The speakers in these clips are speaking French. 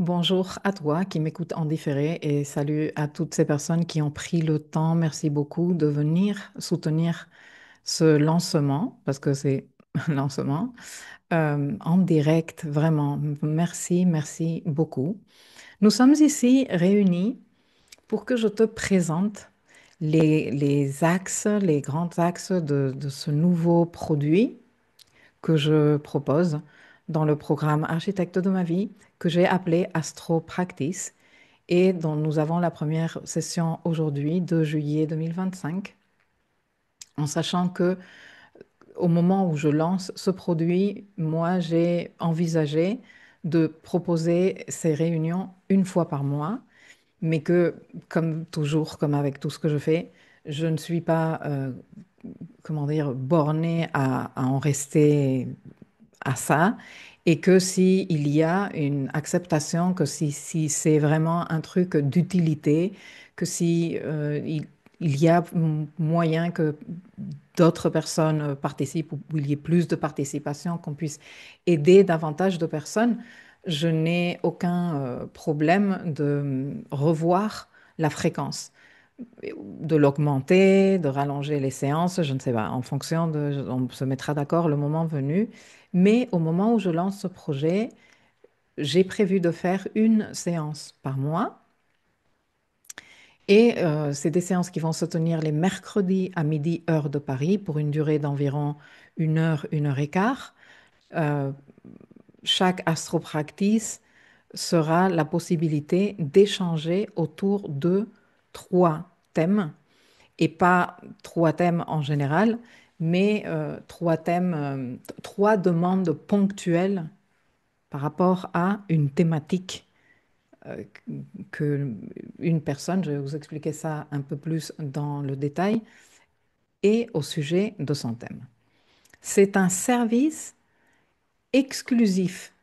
Bonjour à toi qui m'écoutes en différé et salut à toutes ces personnes qui ont pris le temps, merci beaucoup, de venir soutenir ce lancement, parce que c'est un lancement, en direct, vraiment. Merci, merci beaucoup. Nous sommes ici réunis pour que je te présente les axes, les grands axes de ce nouveau produit que je propose dans le programme Architecte de ma vie, que j'ai appelé Astro Practice et dont nous avons la première session aujourd'hui, 2 juillet 2025, en sachant que au moment où je lance ce produit, moi, j'ai envisagé de proposer ces réunions une fois par mois, mais que, comme toujours, comme avec tout ce que je fais, je ne suis pas, comment dire, bornée à en rester à ça et que si il y a une acceptation, que si c'est vraiment un truc d'utilité, que si il y a moyen que d'autres personnes participent ou il y ait plus de participation, qu'on puisse aider davantage de personnes, je n'ai aucun problème de revoir la fréquence, de l'augmenter, de rallonger les séances, je ne sais pas, en fonction de, on se mettra d'accord le moment venu. Mais au moment où je lance ce projet, j'ai prévu de faire une séance par mois. Et c'est des séances qui vont se tenir les mercredis à midi, heure de Paris, pour une durée d'environ une heure et quart. Euh, Chaque astropractice sera la possibilité d'échanger autour de trois thèmes et pas trois thèmes en général, mais trois thèmes, trois demandes ponctuelles par rapport à une thématique euh, que une personne, je vais vous expliquer ça un peu plus dans le détail, et au sujet de son thème. C'est un service exclusif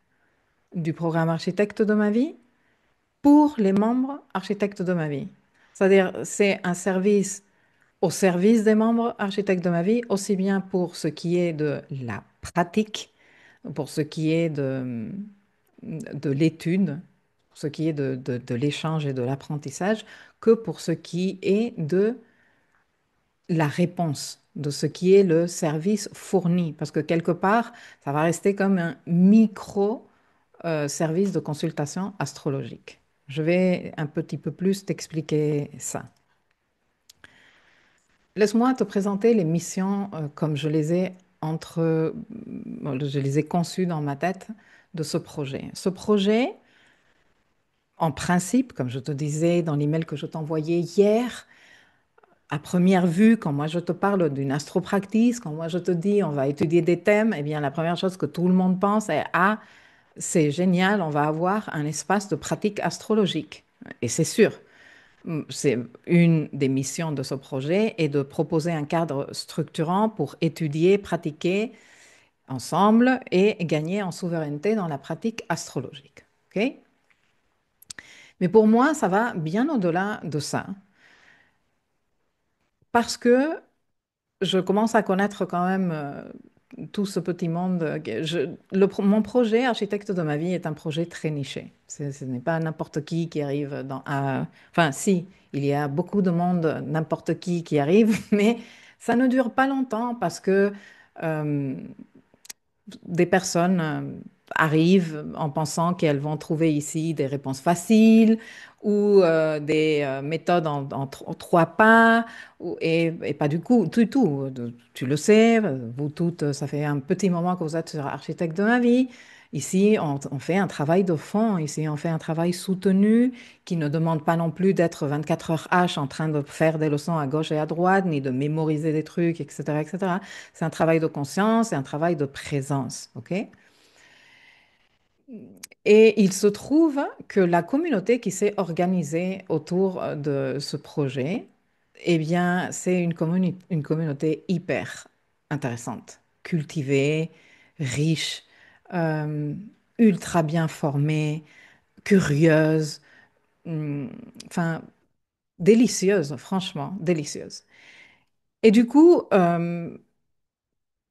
du programme Architecte de ma vie pour les membres Architectes de ma vie. C'est-à-dire, c'est un service au service des membres architectes de ma vie, aussi bien pour ce qui est de la pratique, pour ce qui est de l'étude, pour ce qui est de l'échange et de l'apprentissage, que pour ce qui est de la réponse, de ce qui est le service fourni. Parce que quelque part, ça va rester comme un micro service de consultation astrologique. Je vais un petit peu plus t'expliquer ça. Laisse-moi te présenter les missions comme je les ai conçues dans ma tête de ce projet. Ce projet, en principe, comme je te disais dans l'email que je t'envoyais hier, à première vue, quand moi je te parle d'une astropractice, quand moi je te dis on va étudier des thèmes, eh bien la première chose que tout le monde pense est ah, c'est génial, on va avoir un espace de pratique astrologique. Et c'est sûr. C'est une des missions de ce projet est de proposer un cadre structurant pour étudier, pratiquer ensemble et gagner en souveraineté dans la pratique astrologique. Ok. Mais pour moi, ça va bien au-delà de ça parce que je commence à connaître quand même tout ce petit monde. Mon projet architecte de ma vie est un projet très niché. Ce n'est pas n'importe qui arrive enfin, si, il y a beaucoup de monde, n'importe qui arrive, mais ça ne dure pas longtemps parce que euh, des personnes arrivent en pensant qu'elles vont trouver ici des réponses faciles ou des méthodes en trois pas, et pas du coup, du tout. Tu le sais, vous toutes, ça fait un petit moment que vous êtes sur Architecte de ma vie. Ici, on fait un travail de fond. Ici, on fait un travail soutenu qui ne demande pas non plus d'être 24 heures H en train de faire des leçons à gauche et à droite, ni de mémoriser des trucs, etc., etc. C'est un travail de conscience et un travail de présence, OK? Et il se trouve que la communauté qui s'est organisée autour de ce projet, eh bien, c'est une communauté hyper intéressante, cultivée, riche, euh, ultra bien formée, curieuse, hum, enfin, délicieuse, franchement, délicieuse. Et du coup,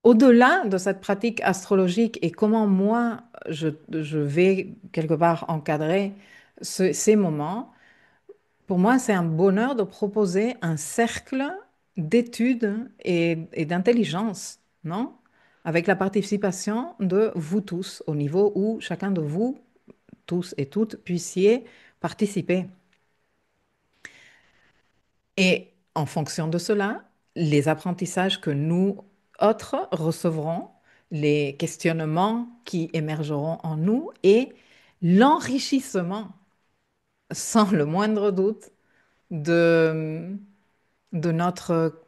Au-delà de cette pratique astrologique et comment moi, je vais quelque part encadrer ces moments, pour moi, c'est un bonheur de proposer un cercle d'études et d'intelligence, non? Avec la participation de vous tous, au niveau où chacun de vous, tous et toutes, puissiez participer. Et en fonction de cela, les apprentissages que nous, autres, recevrons, les questionnements qui émergeront en nous et l'enrichissement, sans le moindre doute, de, de notre,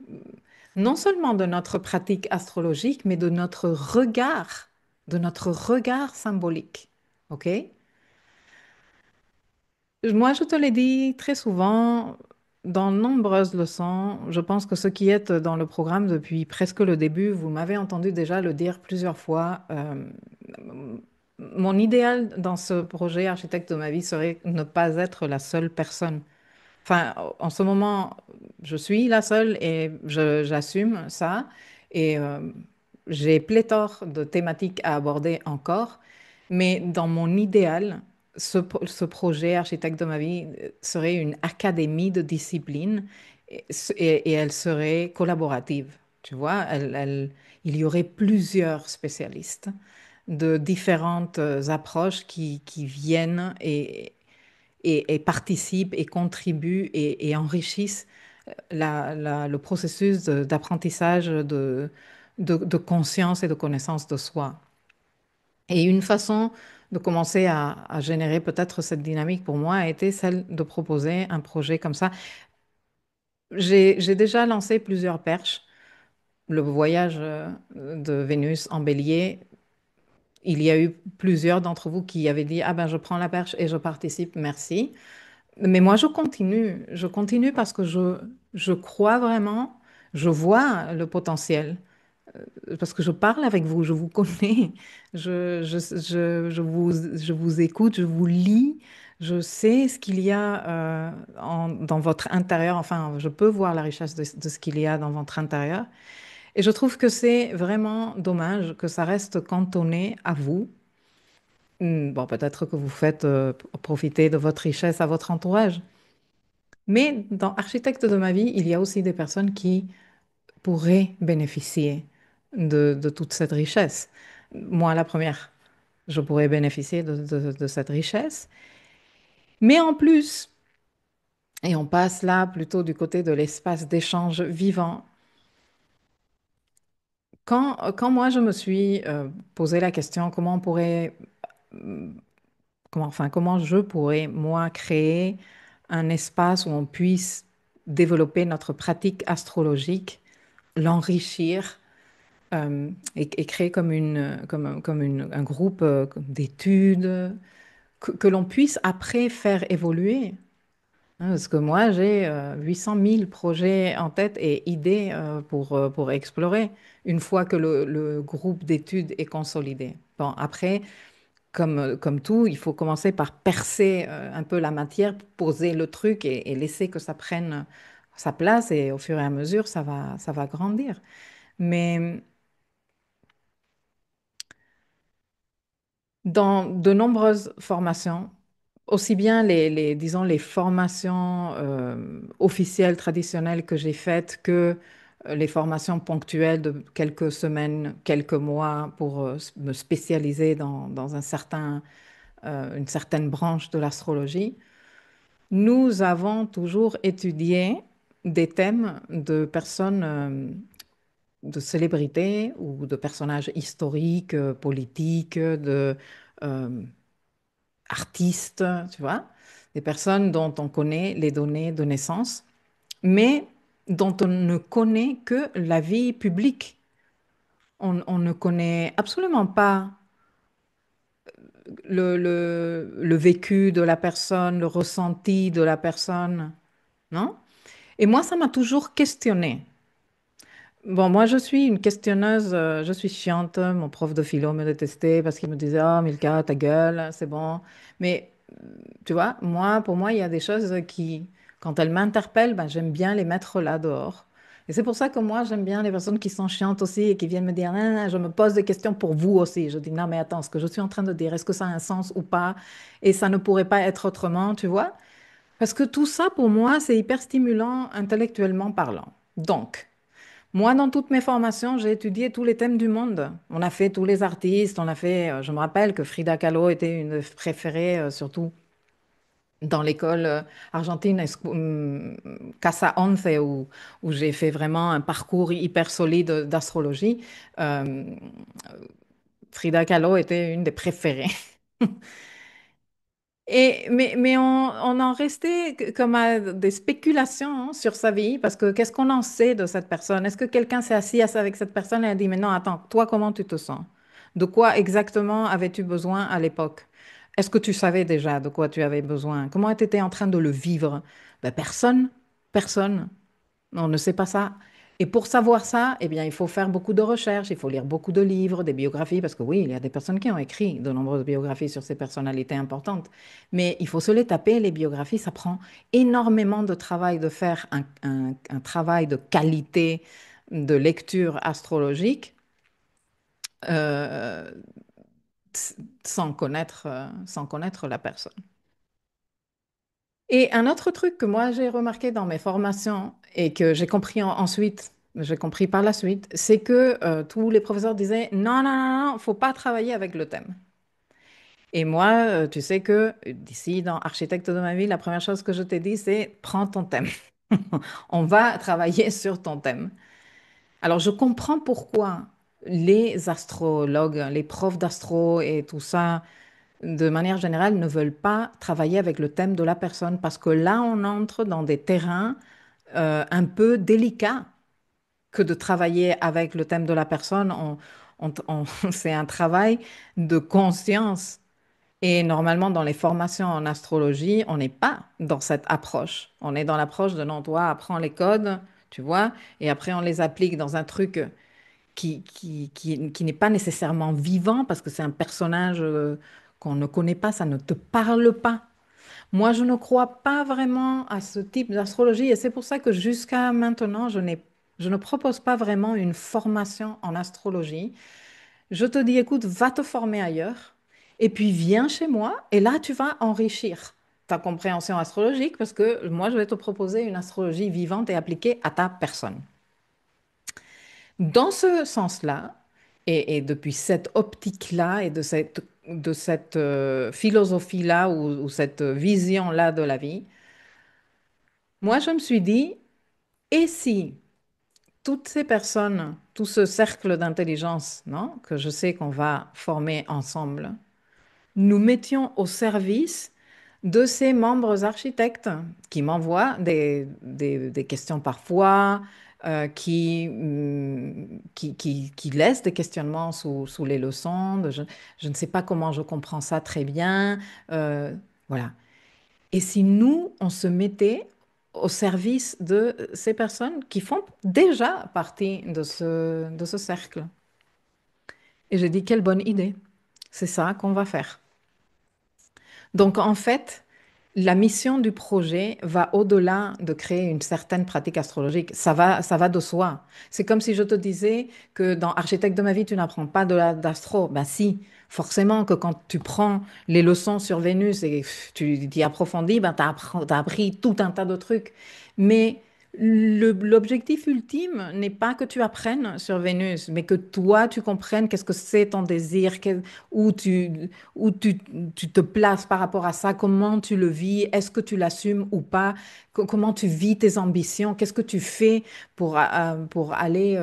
non seulement de notre pratique astrologique, mais de notre regard symbolique. OK? Moi, je te l'ai dit très souvent dans nombreuses leçons. Je pense que ceux qui êtes dans le programme depuis presque le début, vous m'avez entendu déjà le dire plusieurs fois. Mon idéal dans ce projet architecte de ma vie serait ne pas être la seule personne. Enfin, en ce moment, je suis la seule et j'assume ça. Et j'ai pléthore de thématiques à aborder encore. Mais dans mon idéal, ce projet architecte de ma vie serait une académie de disciplines et elle serait collaborative. Tu vois, il y aurait plusieurs spécialistes de différentes approches qui viennent et participent et contribuent et enrichissent le processus d'apprentissage de conscience et de connaissance de soi. Et une façon de commencer à générer peut-être cette dynamique pour moi a été celle de proposer un projet comme ça. J'ai déjà lancé plusieurs perches. Le voyage de Vénus en Bélier, il y a eu plusieurs d'entre vous qui avaient dit, ah ben je prends la perche et je participe, merci. Mais moi, je continue parce que je crois vraiment, je vois le potentiel, parce que je parle avec vous, je vous connais, je vous écoute, je vous lis, je sais ce qu'il y a dans votre intérieur, enfin, je peux voir la richesse de ce qu'il y a dans votre intérieur. Et je trouve que c'est vraiment dommage que ça reste cantonné à vous. Bon, peut-être que vous faites profiter de votre richesse à votre entourage. Mais dans Architecte de ma vie, il y a aussi des personnes qui pourraient bénéficier de toute cette richesse. Moi, la première, je pourrais bénéficier de cette richesse. Mais en plus, et on passe là plutôt du côté de l'espace d'échange vivant, quand moi je me suis posé la question comment on pourrait, comment je pourrais, moi, créer un espace où on puisse développer notre pratique astrologique, l'enrichir et créer comme un groupe d'études que l'on puisse après faire évoluer. Hein, parce que moi, j'ai 800 000 projets en tête et idées pour explorer une fois que le groupe d'études est consolidé. Bon, après, comme tout, il faut commencer par percer un peu la matière, poser le truc et laisser que ça prenne sa place et au fur et à mesure, ça va grandir. Mais dans de nombreuses formations, aussi bien disons, les formations officielles, traditionnelles que j'ai faites que les formations ponctuelles de quelques semaines, quelques mois pour me spécialiser dans une certaine branche de l'astrologie, nous avons toujours étudié des thèmes de personnes, de célébrités ou de personnages historiques, politiques, euh, artistes, tu vois, des personnes dont on connaît les données de naissance, mais dont on ne connaît que la vie publique. On ne connaît absolument pas le vécu de la personne, le ressenti de la personne, non? Et moi, ça m'a toujours questionnée. Bon, moi, je suis une questionneuse, je suis chiante. Mon prof de philo me détestait parce qu'il me disait, oh, Milka, ta gueule, c'est bon. Mais tu vois, moi, pour moi, il y a des choses qui, quand elles m'interpellent, ben, j'aime bien les mettre là dehors. Et c'est pour ça que moi, j'aime bien les personnes qui sont chiantes aussi et qui viennent me dire, ah, je me pose des questions pour vous aussi. Je dis, non, mais attends, ce que je suis en train de dire, est-ce que ça a un sens ou pas? Et ça ne pourrait pas être autrement, tu vois? Parce que tout ça, pour moi, c'est hyper stimulant intellectuellement parlant. Donc, moi, dans toutes mes formations, j'ai étudié tous les thèmes du monde. On a fait tous les artistes, on a fait, je me rappelle que Frida Kahlo était une préférée, surtout dans l'école argentine, Casa Once, où j'ai fait vraiment un parcours hyper solide d'astrologie. Euh, Frida Kahlo était une des préférées. Mais on en restait comme à des spéculations hein, sur sa vie, parce que qu'est-ce qu'on en sait de cette personne? Est-ce que quelqu'un s'est assis avec cette personne et a dit, mais non, attends, toi, comment tu te sens? De quoi exactement avais-tu besoin à l'époque? Est-ce que tu savais déjà de quoi tu avais besoin? Comment tu étais en train de le vivre? Ben, personne, personne. On ne sait pas ça. Et pour savoir ça, eh bien, il faut faire beaucoup de recherches, il faut lire beaucoup de livres, des biographies, parce que oui, il y a des personnes qui ont écrit de nombreuses biographies sur ces personnalités importantes. Mais il faut se les taper, les biographies, ça prend énormément de travail de faire un travail de qualité de lecture astrologique euh, sans connaître la personne. Et un autre truc que moi j'ai remarqué dans mes formations et que j'ai compris ensuite, j'ai compris par la suite, c'est que tous les professeurs disaient non, non, non, non, faut pas travailler avec le thème. Et moi, tu sais que d'ici dans Architecte de ma vie, la première chose que je t'ai dit, c'est prends ton thème. On va travailler sur ton thème. Alors je comprends pourquoi les astrologues, les profs d'astro et tout ça, de manière générale, ne veulent pas travailler avec le thème de la personne parce que là, on entre dans des terrains un peu délicats que de travailler avec le thème de la personne. C'est un travail de conscience. Et normalement, dans les formations en astrologie, on n'est pas dans cette approche. On est dans l'approche de non, toi, apprends les codes, tu vois, et après, on les applique dans un truc qui n'est pas nécessairement vivant parce que c'est un personnage qu'on ne connaît pas, ça ne te parle pas. Moi, je ne crois pas vraiment à ce type d'astrologie et c'est pour ça que jusqu'à maintenant, je ne propose pas vraiment une formation en astrologie. Je te dis, écoute, va te former ailleurs et puis viens chez moi et là, tu vas enrichir ta compréhension astrologique parce que moi, je vais te proposer une astrologie vivante et appliquée à ta personne. Dans ce sens-là, et depuis cette optique-là et de cette philosophie-là ou cette vision-là de la vie, moi, je me suis dit, et si toutes ces personnes, tout ce cercle d'intelligence, non, que je sais qu'on va former ensemble, nous mettions au service de ces membres architectes qui m'envoient des questions parfois, qui laissent des questionnements sous les leçons. Je ne sais pas comment je comprends ça très bien. Voilà. Et si nous, on se mettait au service de ces personnes qui font déjà partie de ce cercle. Et j'ai dit, quelle bonne idée. C'est ça qu'on va faire. Donc, en fait, la mission du projet va au-delà de créer une certaine pratique astrologique. Ça va de soi. C'est comme si je te disais que dans Architecte de ma vie, tu n'apprends pas d'astro. Ben si, forcément que quand tu prends les leçons sur Vénus et tu t'y approfondis, ben t'as appris tout un tas de trucs. Mais l'objectif ultime n'est pas que tu apprennes sur Vénus, mais que toi, tu comprennes qu'est-ce que c'est ton désir, où tu, où tu te places par rapport à ça, comment tu le vis, est-ce que tu l'assumes ou pas, comment tu vis tes ambitions, qu'est-ce que tu fais pour aller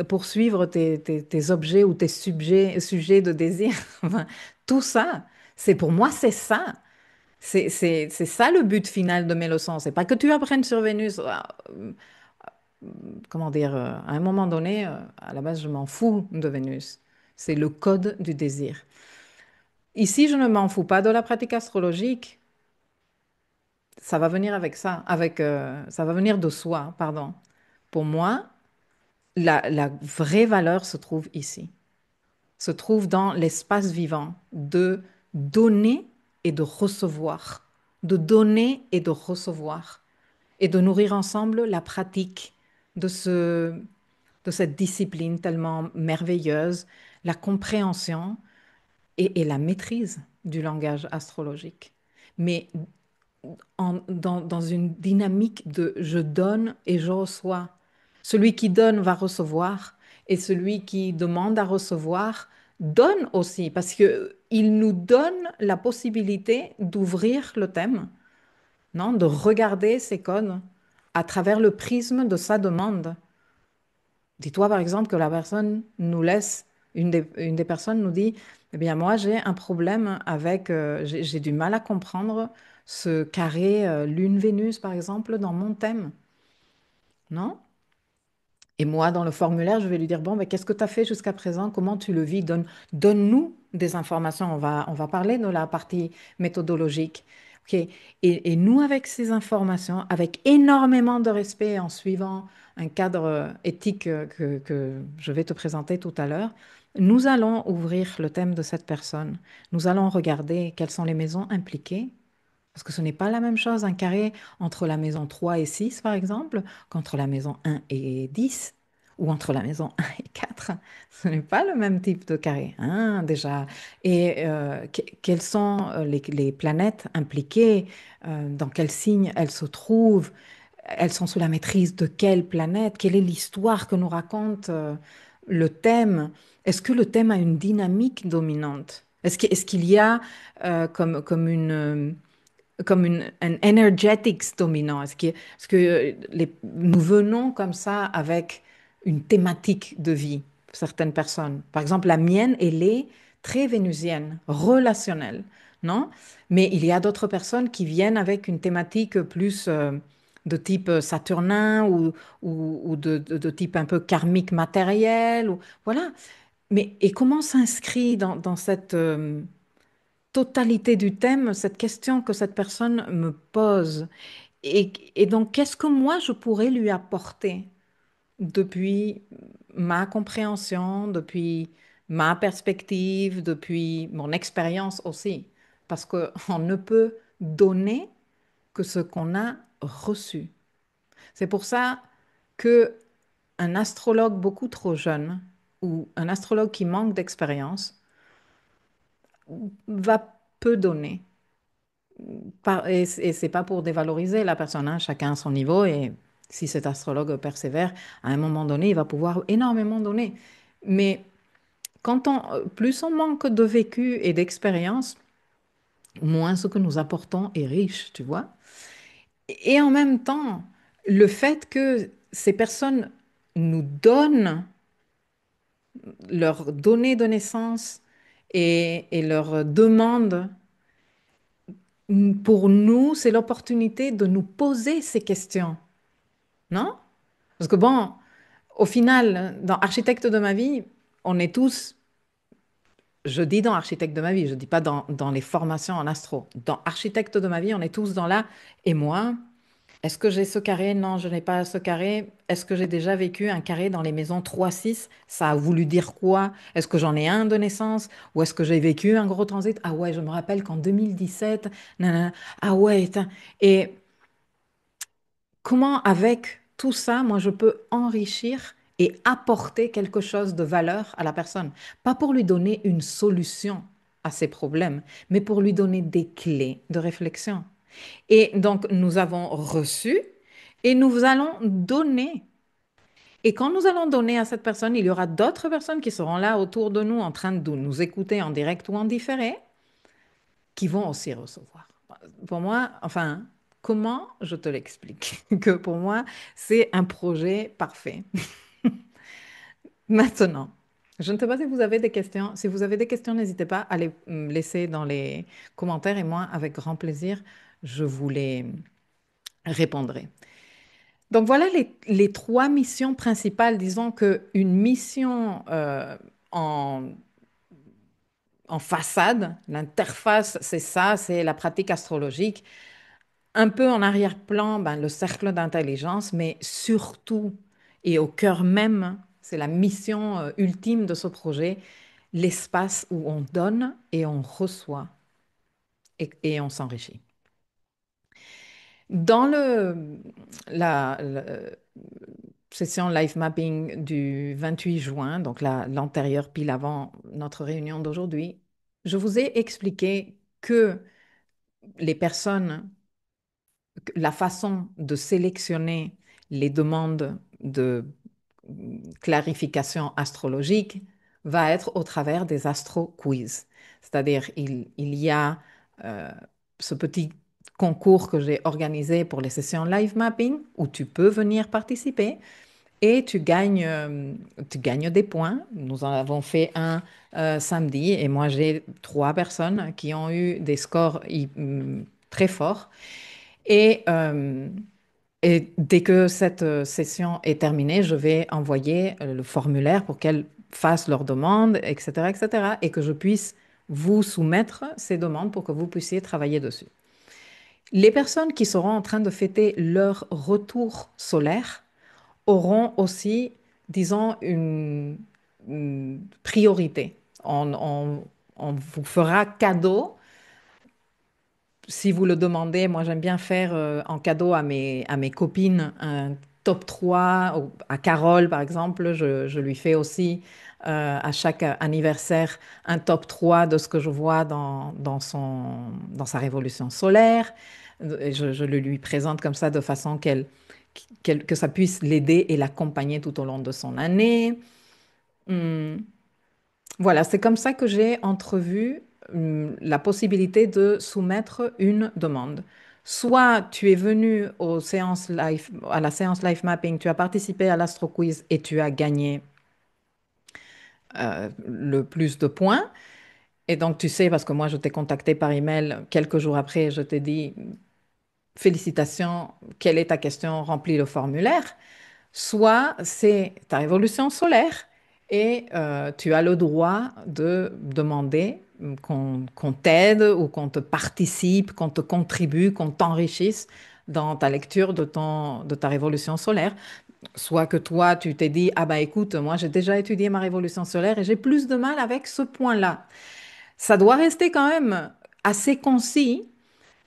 poursuivre tes objets ou tes sujets de désir. Enfin, tout ça, c'est pour moi, c'est ça. C'est ça le but final de mes leçons. C'est pas que tu apprennes sur Vénus. Comment dire, à un moment donné, à la base, je m'en fous de Vénus. C'est le code du désir. Ici, je ne m'en fous pas de la pratique astrologique. Ça va venir avec ça, ça va venir de soi, pardon. Pour moi, la vraie valeur se trouve ici, se trouve dans l'espace vivant de donner et de recevoir, de donner et de recevoir, et de nourrir ensemble la pratique. de de cette discipline tellement merveilleuse, la compréhension et la maîtrise du langage astrologique. Mais dans une dynamique de je donne et je reçois. Celui qui donne va recevoir et celui qui demande à recevoir donne aussi parce que il nous donne la possibilité d'ouvrir le thème, non, de regarder ces codes à travers le prisme de sa demande. Dis-toi par exemple que la personne nous laisse, une des personnes nous dit, eh bien moi j'ai un problème avec, j'ai du mal à comprendre ce carré Lune-Vénus par exemple dans mon thème, non? Et moi, dans le formulaire, je vais lui dire, bon, mais qu'est-ce que tu as fait jusqu'à présent? Comment tu le vis? Donne-nous des informations. On va parler de la partie méthodologique. OK. Et nous, avec ces informations, avec énormément de respect, en suivant un cadre éthique que je vais te présenter tout à l'heure, nous allons ouvrir le thème de cette personne. Nous allons regarder quelles sont les maisons impliquées. Parce que ce n'est pas la même chose, un carré entre la maison 3 et 6, par exemple, qu'entre la maison 1 et 10, ou entre la maison 1 et 4. Ce n'est pas le même type de carré, hein, déjà. Et quelles sont les planètes impliquées, dans quel signe elles se trouvent, elles sont sous la maîtrise de quelle planète, quelle est l'histoire que nous raconte le thème. Est-ce que le thème a une dynamique dominante? Est-ce qu'il y a comme une comme un energetics dominant. Est-ce que nous venons comme ça avec une thématique de vie, certaines personnes. Par exemple, la mienne, elle est très vénusienne, relationnelle, non? Mais il y a d'autres personnes qui viennent avec une thématique plus de type saturnin ou de type un peu karmique matériel. Ou, voilà. Mais et comment s'inscrit dans cette totalité du thème, cette question que cette personne me pose. Et donc, qu'est-ce que moi, je pourrais lui apporter depuis ma compréhension, depuis ma perspective, depuis mon expérience aussi? Parce qu'on ne peut donner que ce qu'on a reçu. C'est pour ça que un astrologue beaucoup trop jeune ou un astrologue qui manque d'expérience va peu donner. Et c'est pas pour dévaloriser la personne, hein, chacun à son niveau. Et si cet astrologue persévère, à un moment donné, il va pouvoir énormément donner. Mais plus on manque de vécu et d'expérience, moins ce que nous apportons est riche, tu vois. Et en même temps, le fait que ces personnes nous donnent leurs données de naissance et leurs demandes, pour nous, c'est l'opportunité de nous poser ces questions. Non? Parce que bon, au final, dans Architecte de ma vie, on est tous, je dis dans Architecte de ma vie, je dis pas dans les formations en astro. Dans Architecte de ma vie, on est tous dans là. Et moi, est-ce que j'ai ce carré? Non, je n'ai pas ce carré. Est-ce que j'ai déjà vécu un carré dans les maisons 3-6? Ça a voulu dire quoi? Est-ce que j'en ai un de naissance? Ou est-ce que j'ai vécu un gros transit? Ah ouais, je me rappelle qu'en 2017, nanana, ah ouais, tain. Et comment, avec tout ça, moi, je peux enrichir et apporter quelque chose de valeur à la personne. Pas pour lui donner une solution à ses problèmes, mais pour lui donner des clés de réflexion. Et donc, nous avons reçu et nous allons donner. Et quand nous allons donner à cette personne, il y aura d'autres personnes qui seront là autour de nous en train de nous écouter en direct ou en différé qui vont aussi recevoir. Pour moi, enfin, comment je te l'explique? Que pour moi, c'est un projet parfait. Maintenant, je ne sais pas si vous avez des questions. Si vous avez des questions, n'hésitez pas à les laisser dans les commentaires et moi, avec grand plaisir, je vous les répondrai. Donc voilà les trois missions principales. Disons qu'une mission en, en façade, l'interface, c'est ça, c'est la pratique astrologique. Un peu en arrière-plan, ben, le cercle d'intelligence, mais surtout et au cœur même, c'est la mission ultime de ce projet, l'espace où on donne et on reçoit et on s'enrichit. Dans la session live mapping du 28 juin, donc l'antérieure pile avant notre réunion d'aujourd'hui, je vous ai expliqué que les personnes, la façon de sélectionner les demandes de clarification astrologique va être au travers des astro-quiz. C'est-à-dire, il y a euh, ce petit concours que j'ai organisé pour les sessions live mapping où tu peux venir participer et tu gagnes des points. Nous en avons fait un samedi et moi j'ai trois personnes qui ont eu des scores très forts. Et, euh, et dès que cette session est terminée, je vais envoyer le formulaire pour qu'elles fassent leurs demandes, etc., etc., et que je puisse vous soumettre ces demandes pour que vous puissiez travailler dessus. Les personnes qui seront en train de fêter leur retour solaire auront aussi, disons, une priorité. On vous fera cadeau si vous le demandez. Moi, j'aime bien faire en cadeau à mes copines un top 3 ou à Carole, par exemple, je lui fais aussi à chaque anniversaire un top 3 de ce que je vois dans sa révolution solaire. Et je le lui présente comme ça de façon que ça puisse l'aider et l'accompagner tout au long de son année. Hum, voilà, c'est comme ça que j'ai entrevu la possibilité de soumettre une demande. Soit tu es venu à la séance live mapping, tu as participé à l'Astro Quiz et tu as gagné le plus de points. Et donc tu sais, parce que moi je t'ai contacté par email quelques jours après, je t'ai dit félicitations, quelle est ta question, remplis le formulaire. Soit c'est ta révolution solaire et tu as le droit de demander qu'on t'aide ou qu'on te participe, qu'on te contribue, qu'on t'enrichisse dans ta lecture de ta révolution solaire. Soit que toi, tu t'es dit, ah bah écoute, moi j'ai déjà étudié ma révolution solaire et j'ai plus de mal avec ce point-là. Ça doit rester quand même assez concis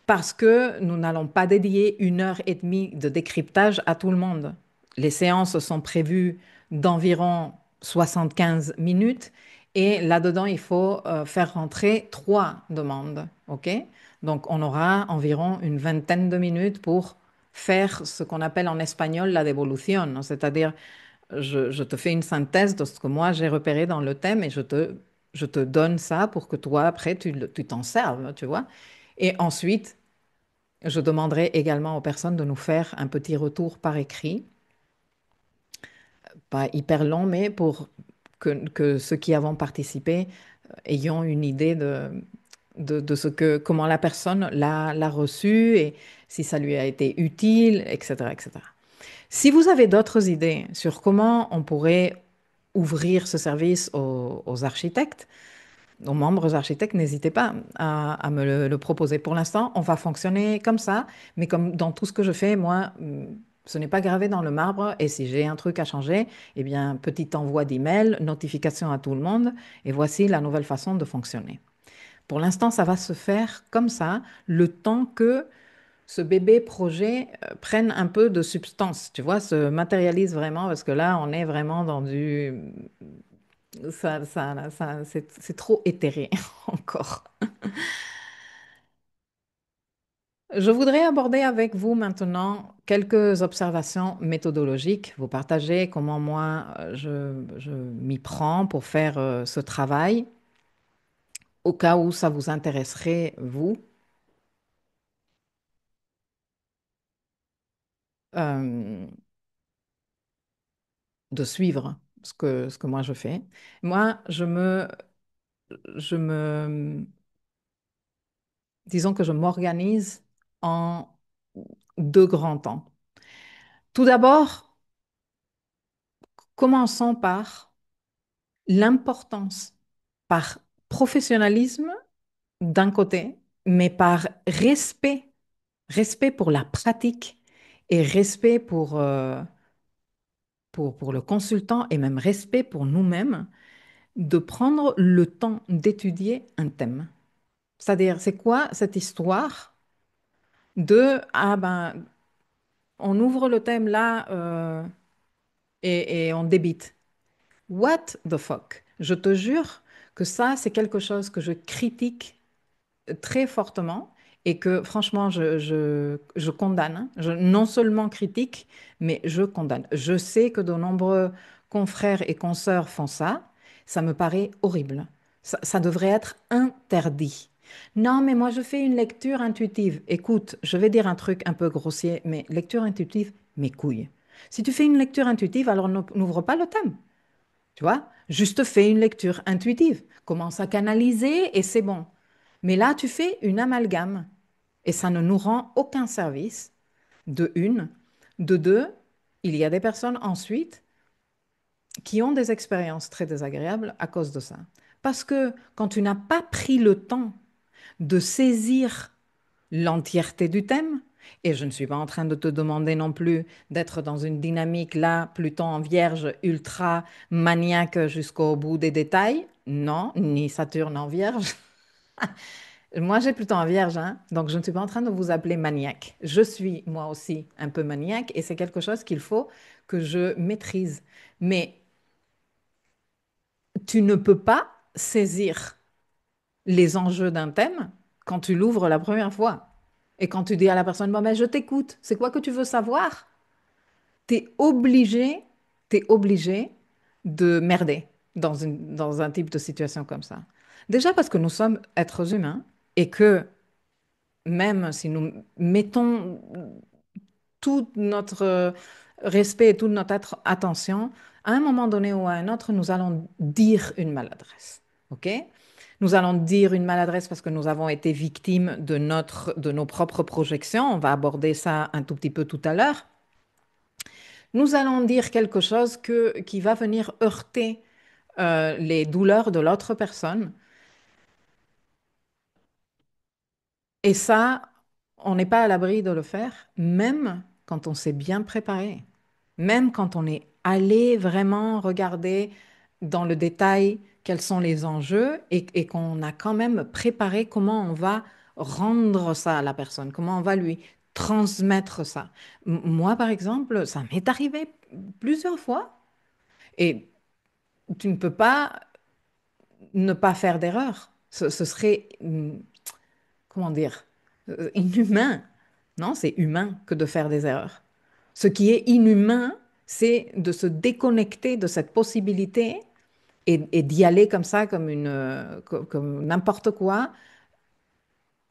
parce que nous n'allons pas dédier 1 heure et demie de décryptage à tout le monde. Les séances sont prévues d'environ 75 minutes et là-dedans, il faut faire rentrer trois demandes. OK? Donc, on aura environ une vingtaine de minutes pour faire ce qu'on appelle en espagnol la dévolution, c'est-à-dire je te fais une synthèse de ce que moi j'ai repéré dans le thème et je te donne ça pour que toi, après, tu t'en serves, tu vois. Et ensuite, je demanderai également aux personnes de nous faire un petit retour par écrit, pas hyper long, mais pour que ceux qui avons participé ayons une idée de comment la personne l'a reçu et si ça lui a été utile, etc., etc. Si vous avez d'autres idées sur comment on pourrait ouvrir ce service aux architectes, aux membres architectes, n'hésitez pas à me le proposer. Pour l'instant, on va fonctionner comme ça, mais comme dans tout ce que je fais, moi, ce n'est pas gravé dans le marbre. Et si j'ai un truc à changer, eh bien, petit envoi d'email, notification à tout le monde, et voici la nouvelle façon de fonctionner. Pour l'instant, ça va se faire comme ça, le temps que ce bébé projet prenne un peu de substance, tu vois, se matérialise vraiment, parce que là, on est vraiment dans du c'est trop éthéré encore. Je voudrais aborder avec vous maintenant quelques observations méthodologiques, vous partager comment moi je m'y prends pour faire ce travail, au cas où ça vous intéresserait, vous, euh, de suivre ce que moi je fais. Moi, je me, disons que je m'organise en deux grands temps. Tout d'abord, commençons par l'importance, par professionnalisme d'un côté, mais par respect, respect pour la pratique et respect pour le consultant et même respect pour nous-mêmes, de prendre le temps d'étudier un thème. C'est-à-dire, c'est quoi cette histoire de, ah ben, on ouvre le thème là, et on débite. What the fuck? Je te jure que ça, c'est quelque chose que je critique très fortement et que franchement, je condamne. Non seulement critique, mais je condamne. Je sais que de nombreux confrères et consoeurs font ça. Ça me paraît horrible. Ça devrait être interdit. Non, mais moi, je fais une lecture intuitive. Écoute, je vais dire un truc un peu grossier, mais lecture intuitive, mes couilles. Si tu fais une lecture intuitive, alors n'ouvre pas le thème. Tu vois, juste fais une lecture intuitive, commence à canaliser et c'est bon. Mais là, tu fais une amalgame et ça ne nous rend aucun service, de une. De deux, il y a des personnes ensuite qui ont des expériences très désagréables à cause de ça. Parce que quand tu n'as pas pris le temps de saisir l'entièreté du thème, et je ne suis pas en train de te demander non plus d'être dans une dynamique là, plutôt en vierge, ultra maniaque jusqu'au bout des détails. Non, ni Saturne en vierge. Moi, j'ai plutôt en vierge, hein, donc je ne suis pas en train de vous appeler maniaque. Je suis moi aussi un peu maniaque et c'est quelque chose qu'il faut que je maîtrise. Mais tu ne peux pas saisir les enjeux d'un thème quand tu l'ouvres la première fois. Et quand tu dis à la personne, bon, ben, je t'écoute, c'est quoi que tu veux savoir? Tu t'es obligé de merder dans un type de situation comme ça. Déjà parce que nous sommes êtres humains et que même si nous mettons tout notre respect et toute notre attention, à un moment donné ou à un autre, nous allons dire une maladresse. OK? Nous allons dire une maladresse parce que nous avons été victimes de nos propres projections. On va aborder ça un tout petit peu tout à l'heure. Nous allons dire quelque chose qui va venir heurter les douleurs de l'autre personne. Et ça, on n'est pas à l'abri de le faire, même quand on s'est bien préparé, même quand on est allé vraiment regarder dans le détail quels sont les enjeux et qu'on a quand même préparé comment on va rendre ça à la personne, comment on va lui transmettre ça. Moi, par exemple, ça m'est arrivé plusieurs fois et tu ne peux pas ne pas faire d'erreur. Ce serait, comment dire, inhumain. Non, c'est humain que de faire des erreurs. Ce qui est inhumain, c'est de se déconnecter de cette possibilité et d'y aller comme ça, comme n'importe quoi,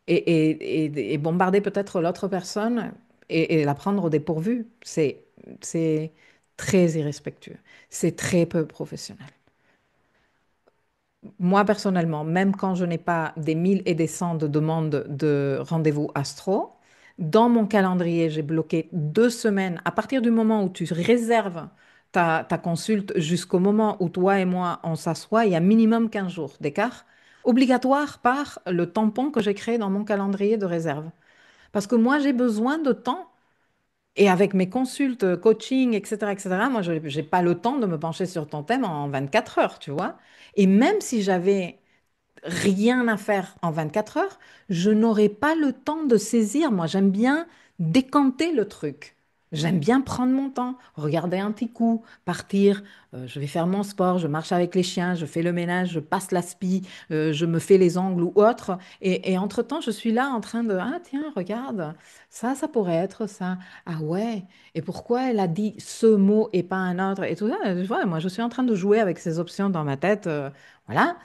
et bombarder peut-être l'autre personne et la prendre au dépourvu. C'est très irrespectueux. C'est très peu professionnel. Moi, personnellement, même quand je n'ai pas des mille et des cents de demandes de rendez-vous astro, dans mon calendrier, j'ai bloqué 2 semaines. À partir du moment où tu réserves ta consulte jusqu'au moment où toi et moi, on s'assoit, il y a minimum 15 jours d'écart, obligatoire par le tampon que j'ai créé dans mon calendrier de réserve. Parce que moi, j'ai besoin de temps. Et avec mes consultes, coaching, etc., moi, je n'ai pas le temps de me pencher sur ton thème en 24 heures, tu vois. Et même si j'avais rien à faire en 24 heures, je n'aurai pas le temps de saisir. Moi, j'aime bien décanter le truc. J'aime bien prendre mon temps, regarder un petit coup, partir. Je vais faire mon sport, je marche avec les chiens, je fais le ménage, je passe l'aspi, je me fais les ongles ou autre. Et entre-temps, je suis là en train de, ah tiens, regarde, ça pourrait être ça. Ah ouais, et pourquoi elle a dit ce mot et pas un autre? Et tout ça, tu vois, moi, je suis en train de jouer avec ces options dans ma tête. Voilà.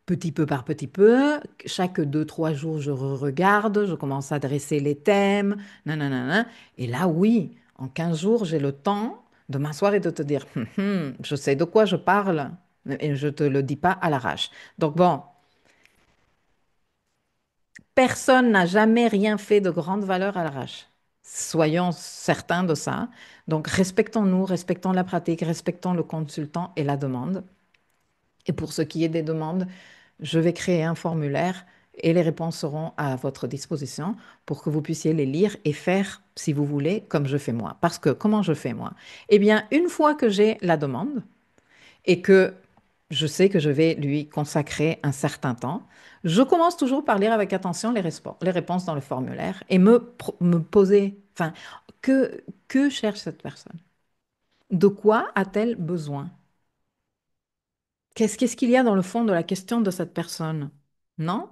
Petit peu par petit peu, chaque 2, 3 jours, je regarde, je commence à dresser les thèmes, nanana. Et là, oui, en 15 jours, j'ai le temps de m'asseoir et de te dire, je sais de quoi je parle, et je ne te le dis pas à l'arrache. Donc bon, personne n'a jamais rien fait de grande valeur à l'arrache. Soyons certains de ça. Donc respectons-nous, respectons la pratique, respectons le consultant et la demande. Et pour ce qui est des demandes, je vais créer un formulaire et les réponses seront à votre disposition pour que vous puissiez les lire et faire, si vous voulez, comme je fais moi. Parce que comment je fais moi? Eh bien, une fois que j'ai la demande et que je sais que je vais lui consacrer un certain temps, je commence toujours par lire avec attention les réponses dans le formulaire et me poser, enfin, que cherche cette personne? De quoi a-t-elle besoin? Qu'est-ce qu'il y a dans le fond de la question de cette personne? Non?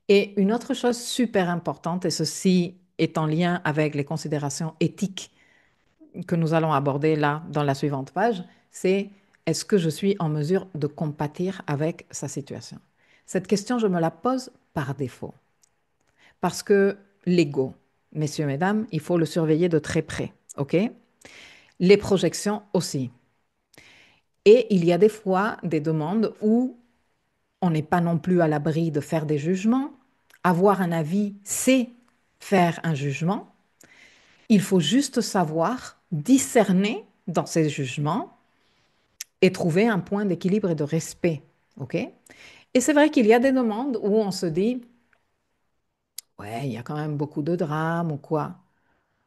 Et une autre chose super importante, et ceci est en lien avec les considérations éthiques que nous allons aborder là dans la suivante page, c'est est-ce que je suis en mesure de compatir avec sa situation? Cette question, je me la pose par défaut. Parce que l'ego, messieurs, mesdames, il faut le surveiller de très près. OK? Les projections aussi. Et il y a des fois des demandes où on n'est pas non plus à l'abri de faire des jugements. Avoir un avis, c'est faire un jugement. Il faut juste savoir discerner dans ces jugements et trouver un point d'équilibre et de respect. OK? Et c'est vrai qu'il y a des demandes où on se dit, ouais, il y a quand même beaucoup de drames ou quoi.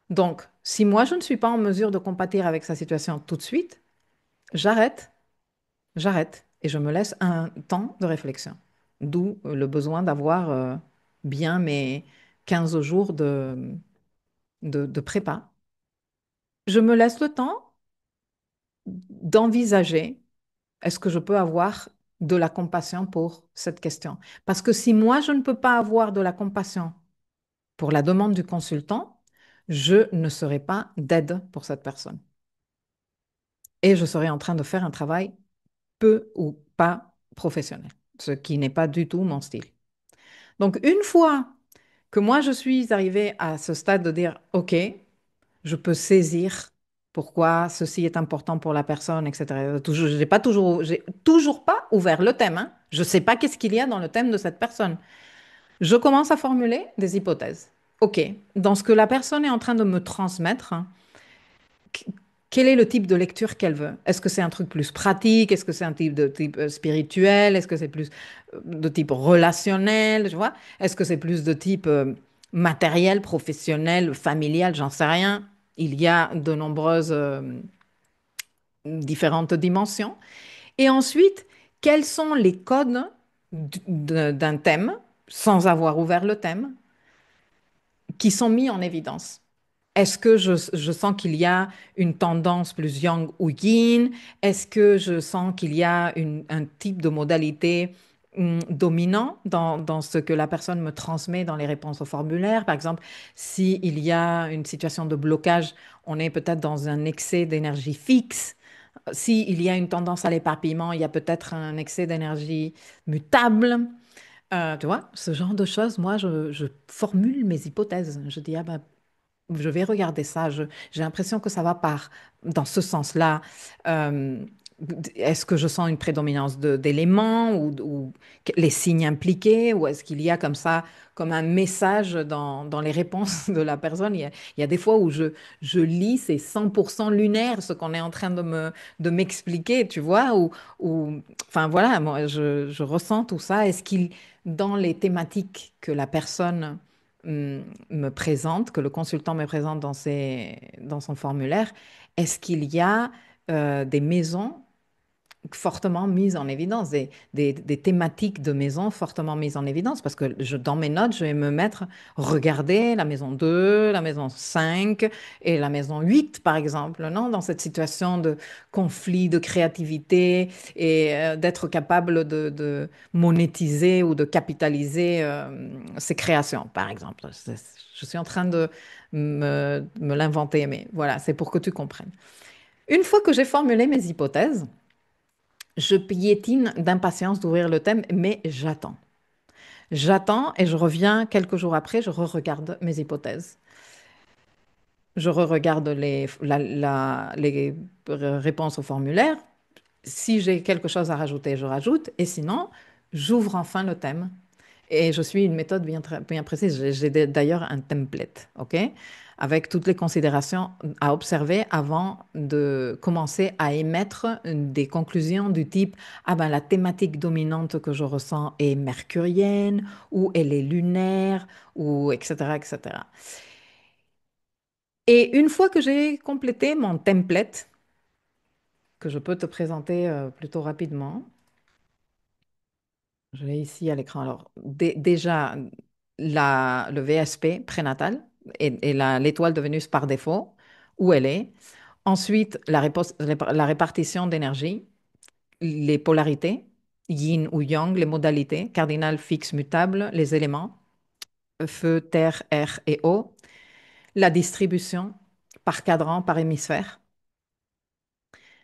Donc, si moi, je ne suis pas en mesure de compatir avec sa situation tout de suite, j'arrête, j'arrête et je me laisse un temps de réflexion. D'où le besoin d'avoir bien mes 15 jours de prépa. Je me laisse le temps d'envisager est-ce que je peux avoir de la compassion pour cette question. Parce que si moi, je ne peux pas avoir de la compassion pour la demande du consultant, je ne serai pas d'aide pour cette personne. Et je serai en train de faire un travail peu ou pas professionnel, ce qui n'est pas du tout mon style. Donc, une fois que moi, je suis arrivée à ce stade de dire, OK, je peux saisir pourquoi ceci est important pour la personne, etc. J'ai toujours pas ouvert le thème, hein. Je ne sais pas qu'est-ce qu'il y a dans le thème de cette personne. Je commence à formuler des hypothèses. OK, dans ce que la personne est en train de me transmettre, hein, quel est le type de lecture qu'elle veut? Est-ce que c'est un truc plus pratique? Est-ce que c'est un type de type spirituel? Est-ce que c'est plus de type relationnel? Tu vois? Est-ce que c'est plus de type matériel, professionnel, familial? J'en sais rien. Il y a de nombreuses différentes dimensions. Et ensuite, quels sont les codes d'un thème, sans avoir ouvert le thème, qui sont mis en évidence? Est-ce que je sens qu'il y a une tendance plus yang ou yin? Est-ce que je sens qu'il y a un type de modalité dominant dans ce que la personne me transmet dans les réponses au formulaire? Par exemple, s'il y a une situation de blocage, on est peut-être dans un excès d'énergie fixe. S'il y a une tendance à l'éparpillement, il y a peut-être un excès d'énergie mutable. Tu vois, ce genre de choses, moi, je formule mes hypothèses. Je dis, ah ben, je vais regarder ça. J'ai l'impression que ça va dans ce sens-là. Euh, Est-ce que je sens une prédominance d'éléments ou les signes impliqués ou est-ce qu'il y a comme ça, comme un message dans les réponses de la personne? Il y a des fois où je lis, c'est 100% lunaire ce qu'on est en train de m'expliquer, tu vois, enfin voilà, moi je ressens tout ça. Dans les thématiques que la personne me présente, que le consultant me présente dans son formulaire, est-ce qu'il y a des maisons fortement mises en évidence, des thématiques de maison fortement mises en évidence? Parce que dans mes notes, je vais me mettre, regarder la maison 2, la maison 5 et la maison 8, par exemple, non? Dans cette situation de conflit, de créativité et d'être capable de monétiser ou de capitaliser ses créations, par exemple. Je suis en train de me l'inventer, mais voilà, c'est pour que tu comprennes. Une fois que j'ai formulé mes hypothèses, je piétine d'impatience d'ouvrir le thème, mais j'attends. J'attends et je reviens quelques jours après, je re-regarde mes hypothèses. Je re-regarde les réponses au formulaire. Si j'ai quelque chose à rajouter, je rajoute. Et sinon, j'ouvre enfin le thème. Et je suis une méthode bien précise. J'ai d'ailleurs un template, OK? Avec toutes les considérations à observer avant de commencer à émettre des conclusions du type, ah ben la thématique dominante que je ressens est mercurienne, ou elle est lunaire, ou etc., etc. Et une fois que j'ai complété mon template, que je peux te présenter plutôt rapidement, je l'ai ici à l'écran. Alors, déjà, le VSP prénatal et l'étoile de Vénus par défaut, où elle est. Ensuite, la répartition d'énergie, les polarités, yin ou yang, les modalités, cardinal, fixe, mutable, les éléments, feu, terre, air et eau, la distribution par cadran, par hémisphère,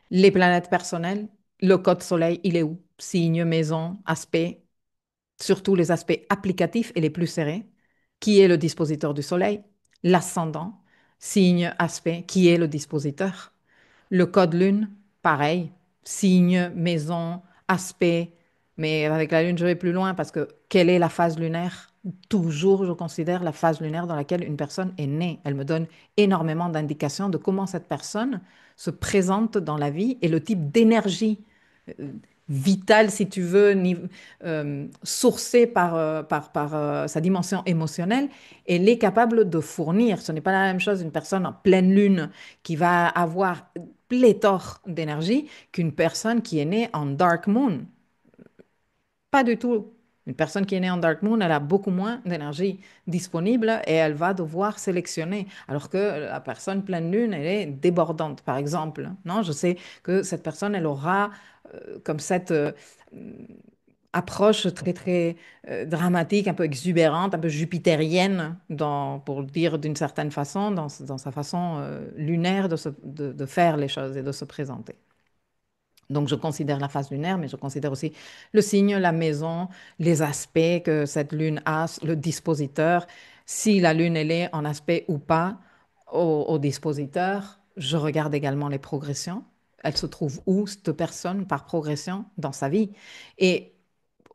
les planètes personnelles, le code soleil, il est où? Signe, maison, aspect, surtout les aspects applicatifs et les plus serrés. Qui est le dispositeur du soleil? L'ascendant, signe, aspect, qui est le dispositeur? Le code lune, pareil, signe, maison, aspect. Mais avec la lune, je vais plus loin parce que quelle est la phase lunaire? Toujours, je considère la phase lunaire dans laquelle une personne est née. Elle me donne énormément d'indications de comment cette personne se présente dans la vie et le type d'énergie euh, vitale, si tu veux, sourcée par sa dimension émotionnelle, elle est capable de fournir. Ce n'est pas la même chose une personne en pleine lune qui va avoir pléthore d'énergie qu'une personne qui est née en dark moon. Pas du tout. Une personne qui est née en dark moon, elle a beaucoup moins d'énergie disponible et elle va devoir sélectionner. Alors que la personne pleine lune, elle est débordante, par exemple. Non, je sais que cette personne, elle aura comme cette approche très, très dramatique, un peu exubérante, un peu jupitérienne, pour le dire d'une certaine façon, dans sa façon lunaire de faire les choses et de se présenter. Donc, je considère la phase lunaire, mais je considère aussi le signe, la maison, les aspects que cette lune a, le dispositeur. Si la lune, elle est en aspect ou pas au dispositeur, je regarde également les progressions. Elle se trouve où, cette personne, par progression dans sa vie? Et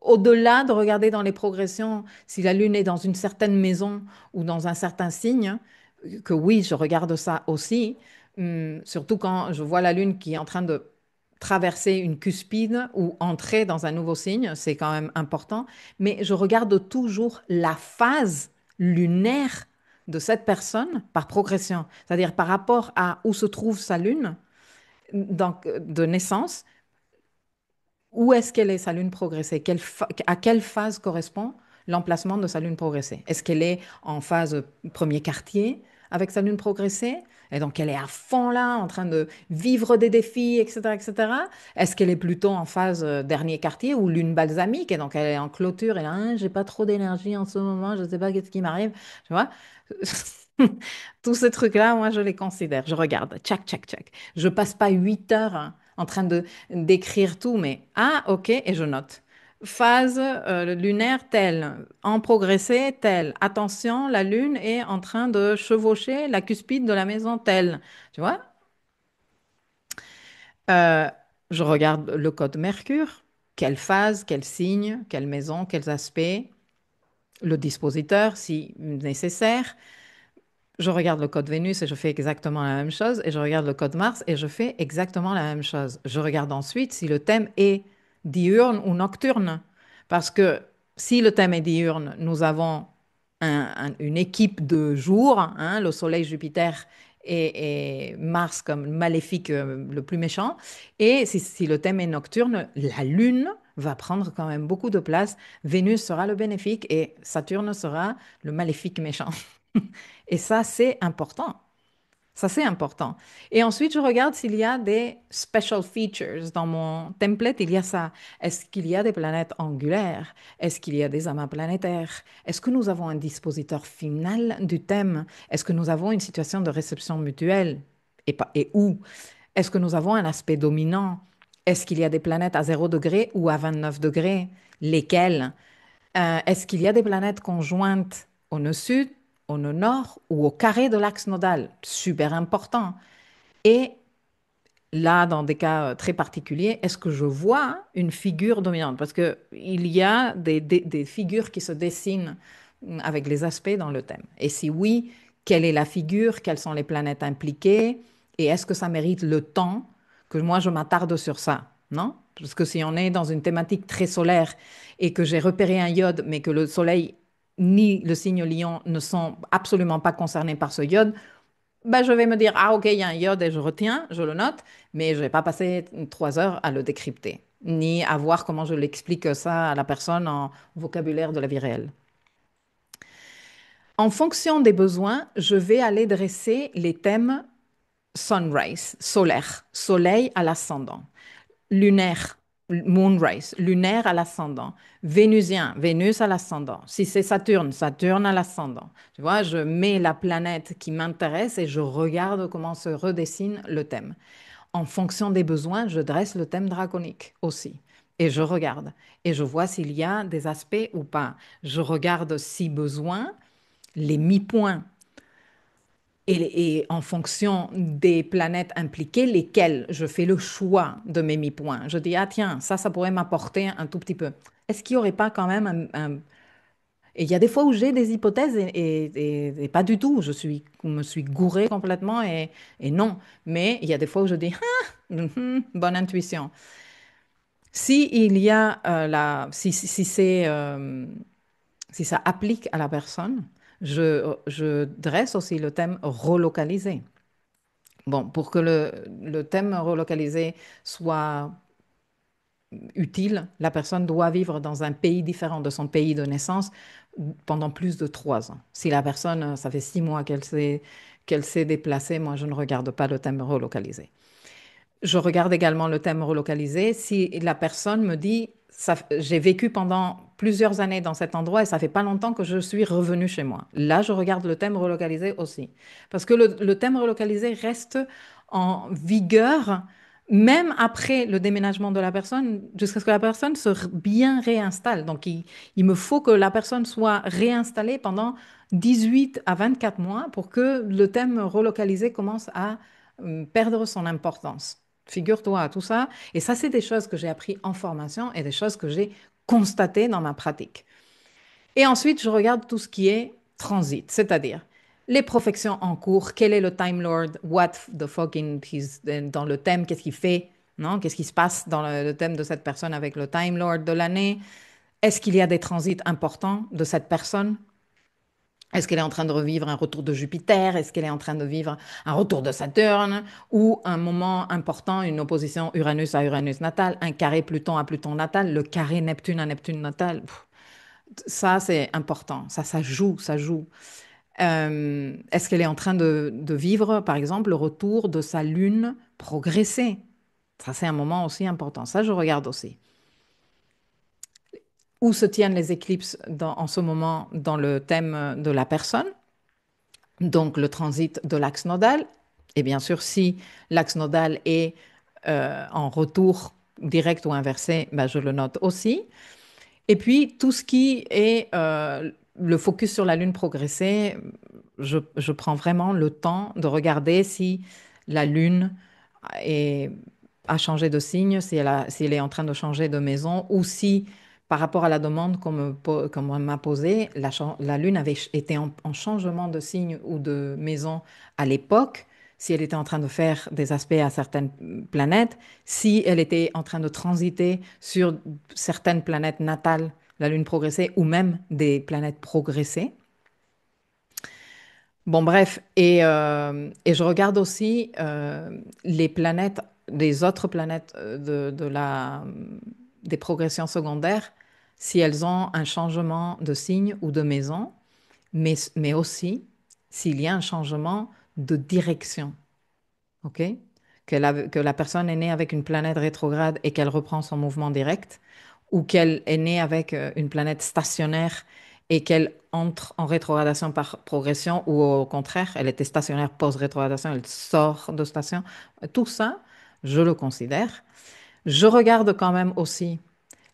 au-delà de regarder dans les progressions, si la lune est dans une certaine maison ou dans un certain signe, que oui, je regarde ça aussi, surtout quand je vois la lune qui est en train de traverser une cuspide ou entrer dans un nouveau signe, c'est quand même important, mais je regarde toujours la phase lunaire de cette personne par progression, c'est-à-dire par rapport à où se trouve sa lune donc, de naissance, où est-ce qu'elle est, sa lune progressée? À quelle phase correspond l'emplacement de sa lune progressée? Est-ce qu'elle est en phase premier quartier avec sa lune progressée? Et donc, elle est à fond là, en train de vivre des défis, etc., etc. Est-ce qu'elle est plutôt en phase dernier quartier ou lune balsamique? Et donc, elle est en clôture et là, hein, j'ai pas trop d'énergie en ce moment, je ne sais pas qu'est-ce qui m'arrive. Tu vois? Tous ces trucs-là, moi, je les considère. Je regarde, tchac, tchac, tchac. Je passe pas 8 heures hein, en train de d'écrire tout, mais ah, ok, et je note. Phase lunaire telle, en progressé telle. Attention, la lune est en train de chevaucher la cuspide de la maison telle. Tu vois? Euh, je regarde le code Mercure. Quelle phase, quel signe, quelle maison, quels aspects, le dispositeur si nécessaire. Je regarde le code Vénus et je fais exactement la même chose, et je regarde le code Mars et je fais exactement la même chose. Je regarde ensuite si le thème est diurne ou nocturne, parce que si le thème est diurne, nous avons une équipe de jours, hein, le Soleil, Jupiter et Mars comme maléfique le plus méchant, et si le thème est nocturne, la Lune va prendre quand même beaucoup de place, Vénus sera le bénéfique et Saturne sera le maléfique méchant. Et ça, c'est important. Ça, c'est important. Et ensuite, je regarde s'il y a des special features. Dans mon template, il y a ça. Est-ce qu'il y a des planètes angulaires? Est-ce qu'il y a des amas planétaires? Est-ce que nous avons un dispositeur final du thème? Est-ce que nous avons une situation de réception mutuelle? Et où? Est-ce que nous avons un aspect dominant? Est-ce qu'il y a des planètes à 0 degré ou à 29 degrés? Lesquelles? Est-ce qu'il y a des planètes conjointes au nœud sud, au nœud nord ou au carré de l'axe nodal? Super important. Et là, dans des cas très particuliers, est-ce que je vois une figure dominante? Parce qu'il y a des figures qui se dessinent avec les aspects dans le thème. Et si oui, quelle est la figure? Quelles sont les planètes impliquées? Et est-ce que ça mérite le temps que moi je m'attarde sur ça? Non? Parce que si on est dans une thématique très solaire et que j'ai repéré un iode, mais que le Soleil ni le signe Lion ne sont absolument pas concernés par ce iode, ben, je vais me dire, ah ok, il y a un iode et je retiens, je le note, mais je ne vais pas passer 3 heures à le décrypter, ni à voir comment je l'explique ça à la personne en vocabulaire de la vie réelle. En fonction des besoins, je vais aller dresser les thèmes sunrise, solaire, soleil à l'ascendant. Lunaire, moonrise, lunaire à l'ascendant. Vénusien, Vénus à l'ascendant. Si c'est Saturne, Saturne à l'ascendant. Tu vois, je mets la planète qui m'intéresse et je regarde comment se redessine le thème. En fonction des besoins, je dresse le thème draconique aussi. Et je regarde. Et je vois s'il y a des aspects ou pas. Je regarde si besoin, les mi-points et en fonction des planètes impliquées, lesquelles je fais le choix de mes mi-points. Je dis, ah tiens, ça pourrait m'apporter un tout petit peu. Est-ce qu'il n'y aurait pas quand même Et il y a des fois où j'ai des hypothèses et pas du tout. Je me suis gourée complètement et non. Mais il y a des fois où je dis, ah, bonne intuition. Si il y a si c'est si ça applique à la personne, je dresse aussi le thème relocalisé. Bon, pour que le thème relocalisé soit utile, la personne doit vivre dans un pays différent de son pays de naissance pendant plus de 3 ans. Si la personne, ça fait 6 mois qu'elle s'est déplacée, moi, je ne regarde pas le thème relocalisé. Je regarde également le thème relocalisé. Si la personne me dit, j'ai vécu pendant plusieurs années dans cet endroit et ça fait pas longtemps que je suis revenue chez moi. Là, je regarde le thème relocalisé aussi. Parce que le thème relocalisé reste en vigueur même après le déménagement de la personne, jusqu'à ce que la personne se bien réinstalle. Donc, il me faut que la personne soit réinstallée pendant 18 à 24 mois pour que le thème relocalisé commence à perdre son importance. Figure-toi à tout ça. Et ça, c'est des choses que j'ai appris en formation et des choses que j'ai constatées dans ma pratique. Et ensuite, je regarde tout ce qui est transit, c'est-à-dire les professions en cours, quel est le Time Lord, what the fucking is dans le thème, qu'est-ce qu'il fait, non? Qu'est-ce qui se passe dans le thème de cette personne avec le Time Lord de l'année? Est-ce qu'il y a des transits importants de cette personne? Est-ce qu'elle est en train de revivre un retour de Jupiter? Est-ce qu'elle est en train de vivre un retour de Saturne? Ou un moment important, une opposition Uranus à Uranus natal, un carré Pluton à Pluton natal, le carré Neptune à Neptune natal? Ça, c'est important. Ça joue, ça joue. Est-ce qu'elle est en train de vivre, par exemple, le retour de sa lune progressée? Ça, c'est un moment aussi important. Ça, je regarde aussi. Où se tiennent les éclipses en ce moment dans le thème de la personne? Donc, le transit de l'axe nodal. Et bien sûr, si l'axe nodal est en retour direct ou inversé, ben, je le note aussi. Et puis, tout ce qui est le focus sur la Lune progressée, je prends vraiment le temps de regarder si la Lune est- a changé de signe, si elle est en train de changer de maison, ou si, par rapport à la demande qu'on m'a posée, la Lune avait été en changement de signe ou de maison à l'époque, si elle était en train de faire des aspects à certaines planètes, si elle était en train de transiter sur certaines planètes natales, la Lune progressée, ou même des planètes progressées. Bon, bref, et je regarde aussi les planètes, les autres planètes des progressions secondaires, si elles ont un changement de signe ou de maison, mais aussi s'il y a un changement de direction. OK? Que la personne est née avec une planète rétrograde et qu'elle reprend son mouvement direct, ou qu'elle est née avec une planète stationnaire et qu'elle entre en rétrogradation par progression, ou au contraire, elle était stationnaire post-rétrogradation, elle sort de station. Tout ça, je le considère. Je regarde quand même aussi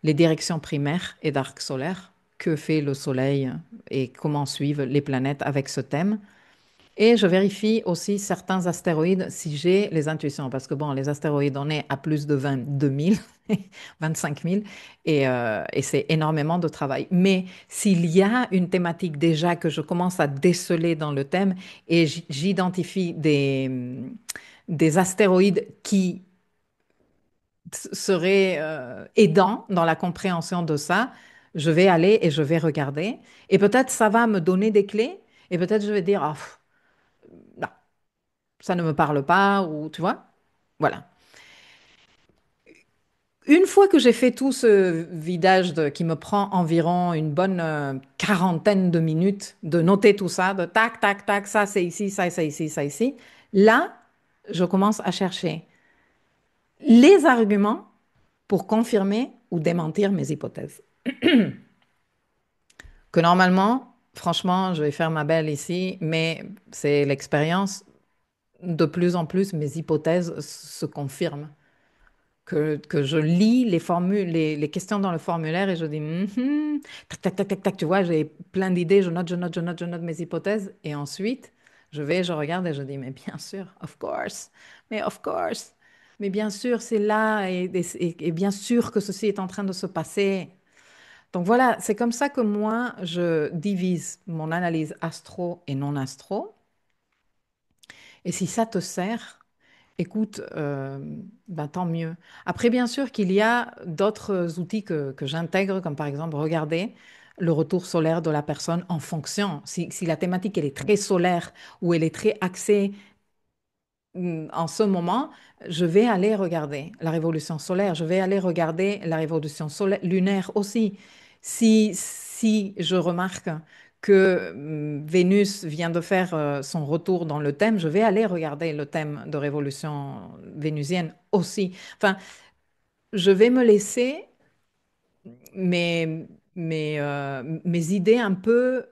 les directions primaires et d'arc solaire, que fait le Soleil et comment suivent les planètes avec ce thème. Et je vérifie aussi certains astéroïdes si j'ai les intuitions, parce que bon, les astéroïdes, on est à plus de 22 000, 25 000, et c'est énormément de travail. Mais s'il y a une thématique déjà que je commence à déceler dans le thème et j'identifie des astéroïdes qui seraient aidants dans la compréhension de ça, je vais aller et je vais regarder. Et peut-être ça va me donner des clés, et peut-être je vais dire, ah, non, ça ne me parle pas, ou tu vois, voilà. Une fois que j'ai fait tout ce vidage qui me prend environ une bonne quarantaine de minutes de noter tout ça, de tac, tac, tac, ça c'est ici, ça c'est ici, ça ici, là, je commence à chercher les arguments pour confirmer ou démentir mes hypothèses. Que normalement, franchement, je vais faire ma belle ici, mais c'est l'expérience. De plus en plus, mes hypothèses se confirment. Que je lis les formules, les questions dans le formulaire et je dis, tac, tac, tac, tac, tac, tu vois, j'ai plein d'idées, je note, je note, je note, je note mes hypothèses. Et ensuite, je regarde et je dis, mais bien sûr, of course, mais of course, mais bien sûr, c'est là et bien sûr que ceci est en train de se passer. Donc voilà, c'est comme ça que moi, je divise mon analyse astro et non astro. Et si ça te sert, écoute, ben, tant mieux. Après, bien sûr qu'il y a d'autres outils que j'intègre, comme par exemple regarder le retour solaire de la personne en fonction. Si la thématique elle est très solaire ou elle est très axée en ce moment, je vais aller regarder la révolution solaire, je vais aller regarder la révolution lunaire aussi. Si je remarque que Vénus vient de faire son retour dans le thème, je vais aller regarder le thème de révolution vénusienne aussi. Enfin, je vais me laisser mes idées un peu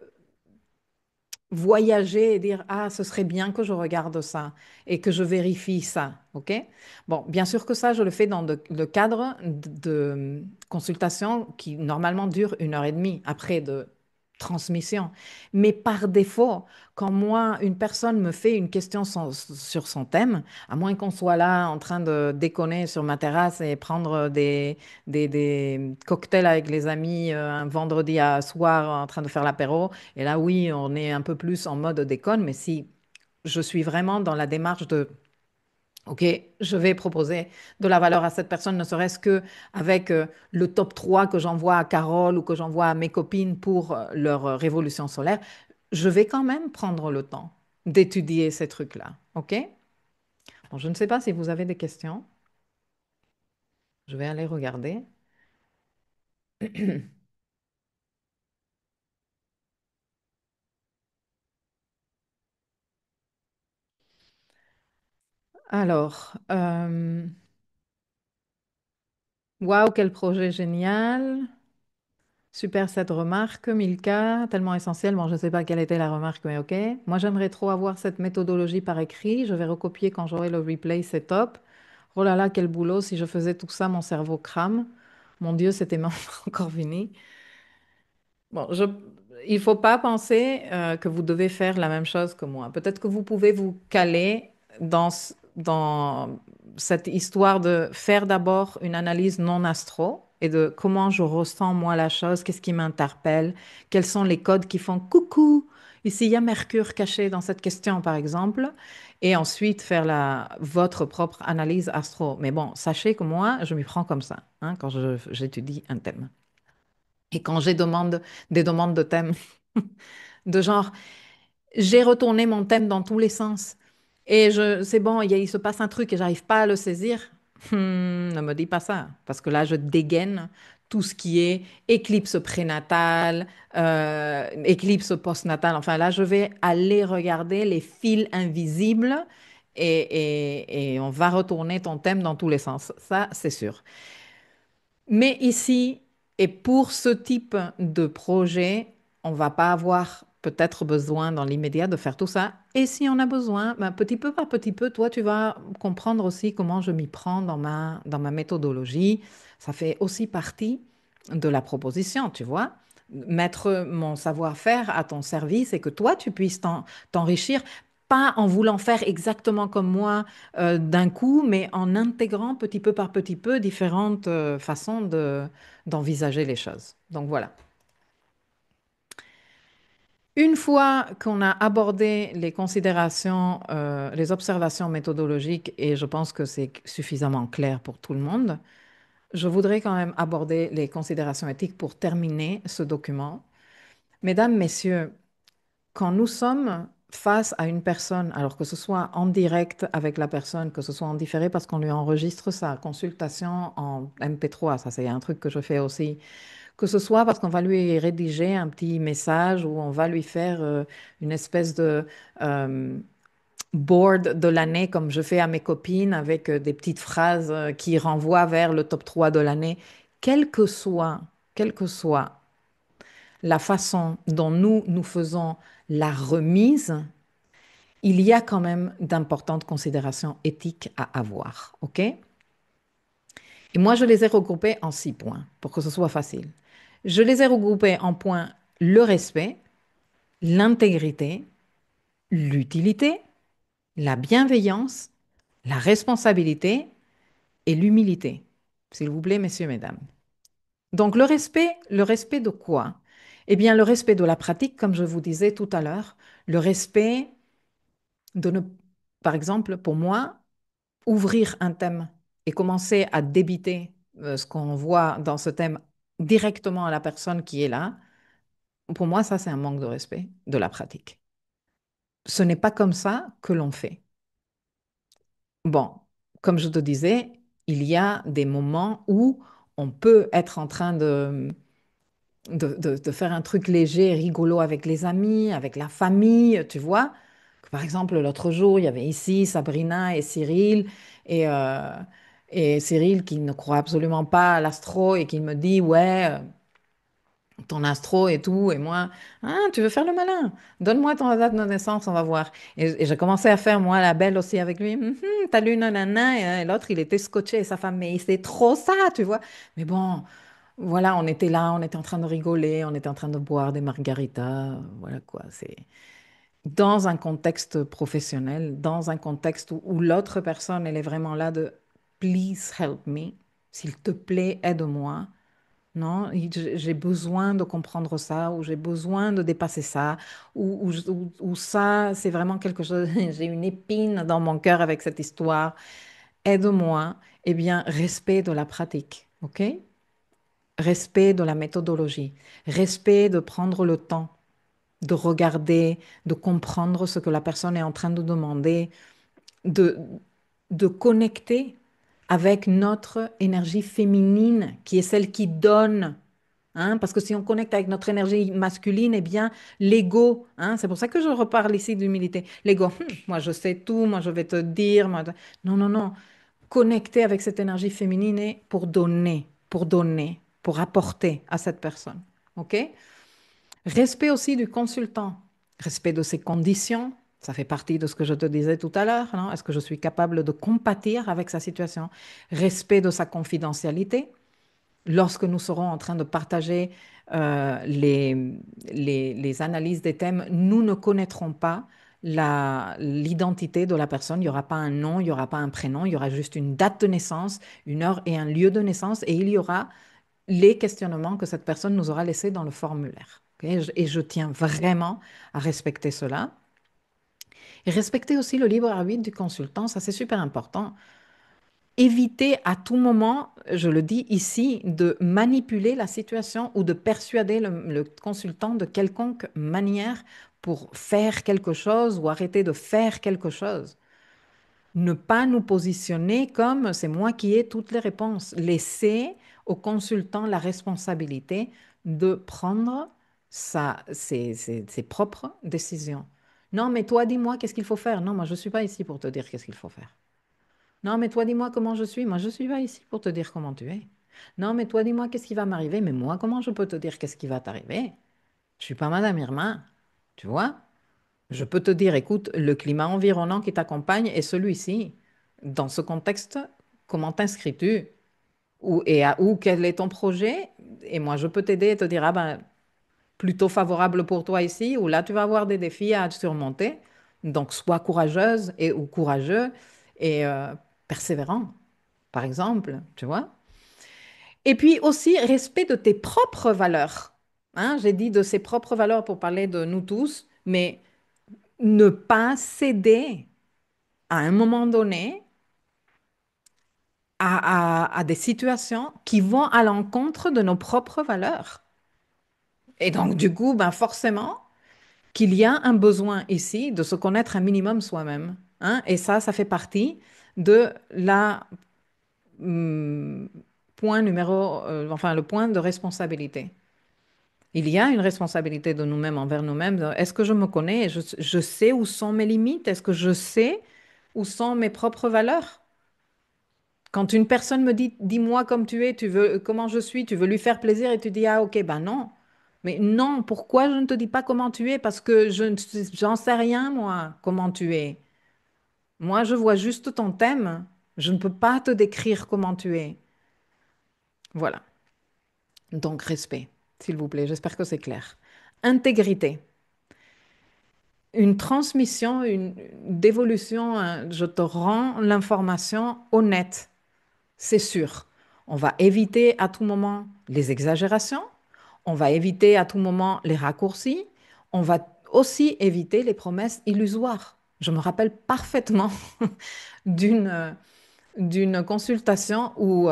voyager et dire, ah, ce serait bien que je regarde ça et que je vérifie ça, OK? Bon, bien sûr que ça, je le fais dans le cadre de consultations qui normalement durent 1 heure et demie après de transmission. Mais par défaut, quand moi, une personne me fait une question sur son thème, à moins qu'on soit là en train de déconner sur ma terrasse et prendre des cocktails avec les amis un vendredi à soir en train de faire l'apéro, et là, oui, on est un peu plus en mode déconne, mais si je suis vraiment dans la démarche de, OK, je vais proposer de la valeur à cette personne, ne serait-ce que avec le top 3 que j'envoie à Carole ou que j'envoie à mes copines pour leur révolution solaire, je vais quand même prendre le temps d'étudier ces trucs-là. OK? Bon, je ne sais pas si vous avez des questions. Je vais aller regarder. Alors, waouh, quel projet génial. Super cette remarque, Milka, tellement essentielle. Bon, je ne sais pas quelle était la remarque, mais ok. Moi, j'aimerais trop avoir cette méthodologie par écrit. Je vais recopier quand j'aurai le replay, c'est top. Oh là là, quel boulot. Si je faisais tout ça, mon cerveau crame. Mon Dieu, c'était même pas encore fini. Bon, il ne faut pas penser que vous devez faire la même chose que moi. Peut-être que vous pouvez vous caler dans cette histoire de faire d'abord une analyse non astro et de comment je ressens moi la chose, qu'est-ce qui m'interpelle, quels sont les codes qui font coucou. Ici, il y a Mercure caché dans cette question, par exemple, et ensuite faire votre propre analyse astro. Mais bon, sachez que moi, je m'y prends comme ça, hein, quand j'étudie un thème. Et quand des demandes de thèmes, de genre, j'ai retourné mon thème dans tous les sens. Et c'est bon, il se passe un truc et j'arrive pas à le saisir. Ne me dis pas ça, parce que là, je dégaine tout ce qui est éclipse prénatale, éclipse postnatale. Enfin, là, je vais aller regarder les fils invisibles et on va retourner ton thème dans tous les sens. Ça, c'est sûr. Mais ici, et pour ce type de projet, on va pas avoir peut-être besoin dans l'immédiat de faire tout ça. Et si on a besoin, ben, petit peu par petit peu, toi, tu vas comprendre aussi comment je m'y prends dans ma méthodologie. Ça fait aussi partie de la proposition, tu vois. Mettre mon savoir-faire à ton service et que toi, tu puisses t'enrichir, pas en voulant faire exactement comme moi d'un coup, mais en intégrant petit peu par petit peu différentes façons d'envisager les choses. Donc voilà. Une fois qu'on a abordé les considérations, les observations méthodologiques, et je pense que c'est suffisamment clair pour tout le monde, je voudrais quand même aborder les considérations éthiques pour terminer ce document. Mesdames, Messieurs, quand nous sommes face à une personne, alors que ce soit en direct avec la personne, que ce soit en différé parce qu'on lui enregistre sa consultation en MP3, ça c'est un truc que je fais aussi, que ce soit parce qu'on va lui rédiger un petit message ou on va lui faire une espèce de, euh, board de l'année comme je fais à mes copines avec des petites phrases qui renvoient vers le top 3 de l'année. Quelle que soit, quelle que soit la façon dont nous faisons la remise, il y a quand même d'importantes considérations éthiques à avoir. OK? Et moi, je les ai regroupées en 6 points pour que ce soit facile. Je les ai regroupés en points le respect, l'intégrité, l'utilité, la bienveillance, la responsabilité et l'humilité. S'il vous plaît, messieurs, mesdames. Donc, le respect de quoi? Eh bien, le respect de la pratique, comme je vous disais tout à l'heure, le respect de ne, par exemple, pour moi, ouvrir un thème et commencer à débiter ce qu'on voit dans ce thème directement à la personne qui est là, pour moi, ça, c'est un manque de respect de la pratique. Ce n'est pas comme ça que l'on fait. Bon, comme je te disais, il y a des moments où on peut être en train de faire un truc léger, rigolo avec les amis, avec la famille, tu vois. Par exemple, l'autre jour, il y avait ici Sabrina et Cyril, et, euh, et Cyril qui ne croit absolument pas à l'astro et qui me dit, ouais, ton astro et tout, et moi, ah, tu veux faire le malin? Donne-moi ton date de naissance, on va voir. Et j'ai commencé à faire, moi, la belle aussi avec lui. Mhm, t'as lu nanana, et l'autre, il était scotché, et sa femme, mais c'est trop ça, tu vois. Mais bon, voilà, on était là, on était en train de rigoler, on était en train de boire des margaritas, voilà quoi. C'est dans un contexte professionnel, dans un contexte où l'autre personne, elle est vraiment là de please help me, s'il te plaît, aide-moi. Non, j'ai besoin de comprendre ça, ou j'ai besoin de dépasser ça, ou ça, c'est vraiment quelque chose, j'ai une épine dans mon cœur avec cette histoire. Aide-moi. Eh bien, respect de la pratique, OK? Respect de la méthodologie, respect de prendre le temps, de regarder, de comprendre ce que la personne est en train de demander, de, de connecter avec notre énergie féminine, qui est celle qui donne. Hein, parce que si on connecte avec notre énergie masculine, eh bien, l'ego, hein, c'est pour ça que je reparle ici d'humilité. L'ego, moi je sais tout, moi je vais te dire. Non, non, non. Connecter avec cette énergie féminine est pour donner, pour apporter à cette personne. OK? Respect aussi du consultant, respect de ses conditions. Ça fait partie de ce que je te disais tout à l'heure, non? Est-ce que je suis capable de compatir avec sa situation? Respect de sa confidentialité. Lorsque nous serons en train de partager les analyses des thèmes, nous ne connaîtrons pas l'identité de la personne. Il n'y aura pas un nom, il n'y aura pas un prénom, il y aura juste une date de naissance, une heure et un lieu de naissance, et il y aura les questionnements que cette personne nous aura laissés dans le formulaire. Ok. Et je tiens vraiment à respecter cela. Et respecter aussi le libre arbitre du consultant, ça c'est super important. Éviter à tout moment, je le dis ici, de manipuler la situation ou de persuader le consultant de quelconque manière pour faire quelque chose ou arrêter de faire quelque chose. Ne pas nous positionner comme c'est moi qui ai toutes les réponses. Laisser au consultant la responsabilité de prendre ses propres décisions. Non, mais toi, dis-moi qu'est-ce qu'il faut faire. Non, moi, je ne suis pas ici pour te dire qu'est-ce qu'il faut faire. Non, mais toi, dis-moi comment je suis. Moi, je ne suis pas ici pour te dire comment tu es. Non, mais toi, dis-moi qu'est-ce qui va m'arriver. Mais moi, comment je peux te dire qu'est-ce qui va t'arriver? Je suis pas Madame Irma, tu vois? Je peux te dire, écoute, le climat environnant qui t'accompagne est celui-ci. Dans ce contexte, comment t'inscris-tu? Ou quel est ton projet? Et moi, je peux t'aider et te dire, ah ben, plutôt favorable pour toi ici, ou là, tu vas avoir des défis à surmonter. Donc, sois courageuse ou courageux et persévérant, par exemple, tu vois. Et puis aussi, respect de tes propres valeurs. Hein, j'ai dit de ses propres valeurs pour parler de nous tous, mais ne pas céder à un moment donné à des situations qui vont à l'encontre de nos propres valeurs. Et donc, du coup, ben forcément, qu'il y a un besoin ici de se connaître un minimum soi-même. Hein, et ça fait partie de la hum, point numéro, enfin, le point de responsabilité. Il y a une responsabilité de nous-mêmes envers nous-mêmes. Est-ce que je me connais? Je sais où sont mes limites? Est-ce que je sais où sont mes propres valeurs? Quand une personne me dit, dis-moi comme tu es, tu veux comment je suis, tu veux lui faire plaisir et tu dis, ah ok, ben non. Mais non, pourquoi je ne te dis pas comment tu es? Parce que j'en sais rien, moi, comment tu es. Moi, je vois juste ton thème. Je ne peux pas te décrire comment tu es. Voilà. Donc, respect, s'il vous plaît. J'espère que c'est clair. Intégrité. Une transmission, une dévolution, je te rends l'information honnête, c'est sûr. On va éviter à tout moment les exagérations, on va éviter à tout moment les raccourcis, on va aussi éviter les promesses illusoires. Je me rappelle parfaitement d'une d'une consultation où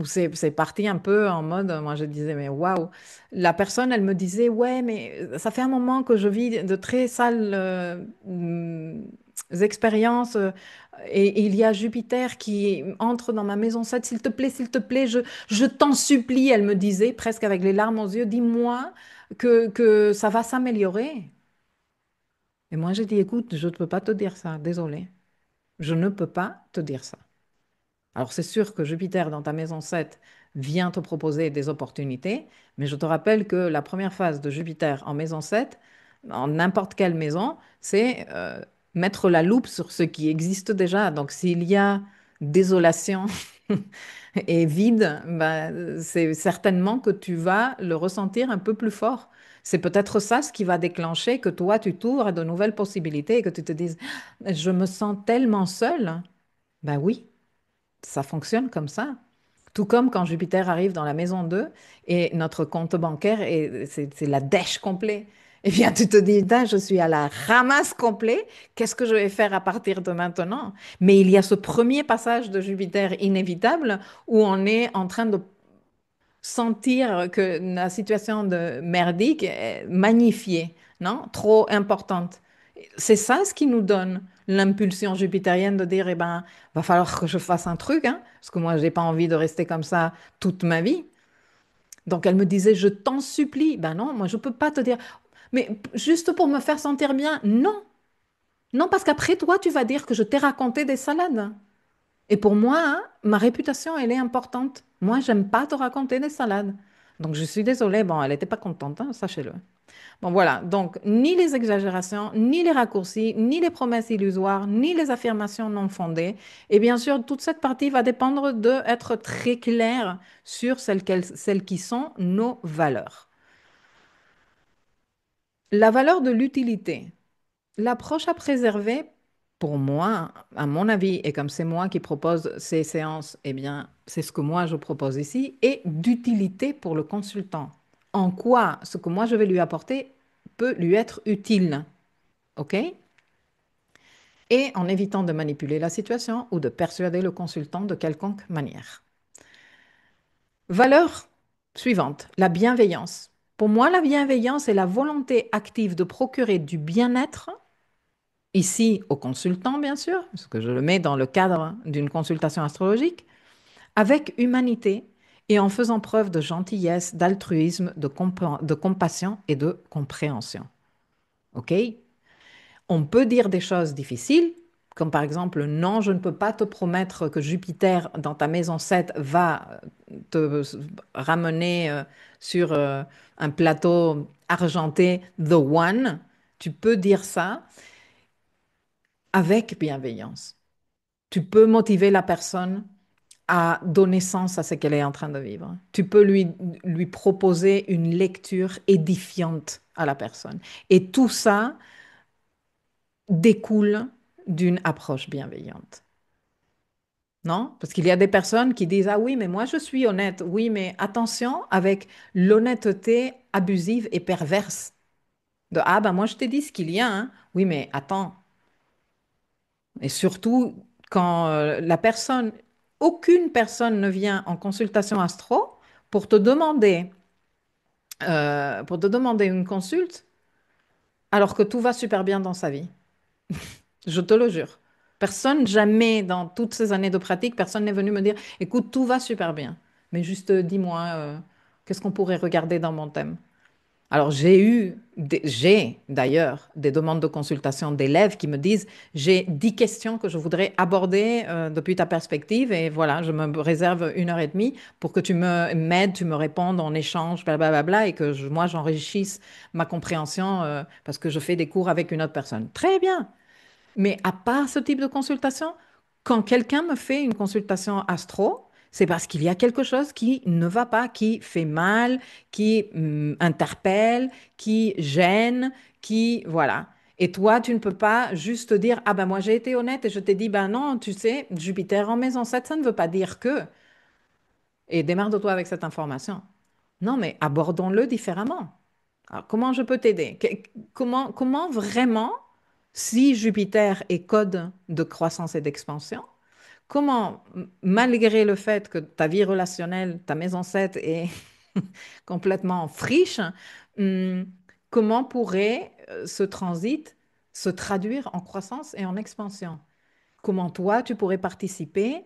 c'est parti un peu en mode, moi je disais, mais waouh, la personne, elle me disait, ouais, mais ça fait un moment que je vis de très sales expériences et il y a Jupiter qui entre dans ma maison 7, s'il te plaît, je t'en supplie, elle me disait, presque avec les larmes aux yeux, dis-moi que ça va s'améliorer. Et moi j'ai dit, écoute, je ne peux pas te dire ça, désolé, je ne peux pas te dire ça. Alors, c'est sûr que Jupiter dans ta maison 7 vient te proposer des opportunités, mais je te rappelle que la première phase de Jupiter en maison 7, en n'importe quelle maison, c'est mettre la loupe sur ce qui existe déjà. Donc, s'il y a désolation et vide, ben, c'est certainement que tu vas le ressentir un peu plus fort. C'est peut-être ça ce qui va déclencher que toi, tu t'ouvres à de nouvelles possibilités et que tu te dises, je me sens tellement seule. Ben oui. Ça fonctionne comme ça. Tout comme quand Jupiter arrive dans la maison 2 et notre compte bancaire, c'est la dèche complet. Eh bien, tu te dis, putain, je suis à la ramasse complet. Qu'est-ce que je vais faire à partir de maintenant? Mais il y a ce premier passage de Jupiter inévitable où on est en train de sentir que la situation de merdique est magnifiée, non? Trop importante. C'est ça ce qui nous donne l'impulsion jupitérienne de dire, eh ben, va falloir que je fasse un truc, hein, parce que moi, j'ai pas envie de rester comme ça toute ma vie. Donc, elle me disait, je t'en supplie. Ben non, moi, je peux pas te dire, mais juste pour me faire sentir bien, non. Non, parce qu'après, toi, tu vas dire que je t'ai raconté des salades. Et pour moi, hein, ma réputation, elle est importante. Moi, j'aime pas te raconter des salades. Donc, je suis désolée. Bon, elle n'était pas contente, hein, sachez-le. Bon, voilà. Donc, ni les exagérations, ni les raccourcis, ni les promesses illusoires, ni les affirmations non fondées. Et bien sûr, toute cette partie va dépendre d'être très clair sur celles qui sont nos valeurs. La valeur de l'utilité. L'approche à préserver, pour moi, à mon avis, et comme c'est moi qui propose ces séances, eh bien, c'est ce que moi je propose ici, est d'utilité pour le consultant. En quoi ce que moi je vais lui apporter peut lui être utile, OK? Et en évitant de manipuler la situation ou de persuader le consultant de quelconque manière. Valeur suivante, la bienveillance. Pour moi, la bienveillance est la volonté active de procurer du bien-être ici au consultant, bien sûr, parce que je le mets dans le cadre d'une consultation astrologique, avec humanité et en faisant preuve de gentillesse, d'altruisme, de compassion et de compréhension. OK? On peut dire des choses difficiles, comme par exemple, non, je ne peux pas te promettre que Jupiter dans ta maison 7 va te ramener sur un plateau argenté, The One. Tu peux dire ça avec bienveillance. Tu peux motiver la personne à donner sens à ce qu'elle est en train de vivre. Tu peux lui proposer une lecture édifiante à la personne. Et tout ça découle d'une approche bienveillante. Non? Parce qu'il y a des personnes qui disent, ah oui, mais moi je suis honnête. Oui, mais attention avec l'honnêteté abusive et perverse. De, ah ben moi je t'ai dit ce qu'il y a, hein. Oui, mais attends, et surtout, quand aucune personne ne vient en consultation astro pour te pour te demander une consulte alors que tout va super bien dans sa vie. Je te le jure. Personne, jamais dans toutes ces années de pratique, personne n'est venu me dire, écoute, tout va super bien. Mais juste dis-moi, Qu'est-ce qu'on pourrait regarder dans mon thème? Alors, j'ai d'ailleurs des demandes de consultation d'élèves qui me disent, j'ai 10 questions que je voudrais aborder depuis ta perspective et voilà, je me réserve 1 heure et demie pour que tu m'aides, tu me répondes en échange, blablabla, et que moi, j'enrichisse ma compréhension parce que je fais des cours avec une autre personne. Très bien. Mais à part ce type de consultation, quand quelqu'un me fait une consultation astro, c'est parce qu'il y a quelque chose qui ne va pas, qui fait mal, qui interpelle, qui gêne, qui... Voilà. Et toi, tu ne peux pas juste dire, ah ben moi j'ai été honnête et je t'ai dit, ben non, tu sais, Jupiter en maison 7, ça ne veut pas dire que... Et démarre-toi avec cette information. Non, mais abordons-le différemment. Alors, comment je peux t'aider? Comment vraiment, si Jupiter est code de croissance et d'expansion, comment, malgré le fait que ta vie relationnelle, ta maison 7 est complètement en friche, hum, comment pourrait ce transit se traduire en croissance et en expansion? Comment toi, tu pourrais participer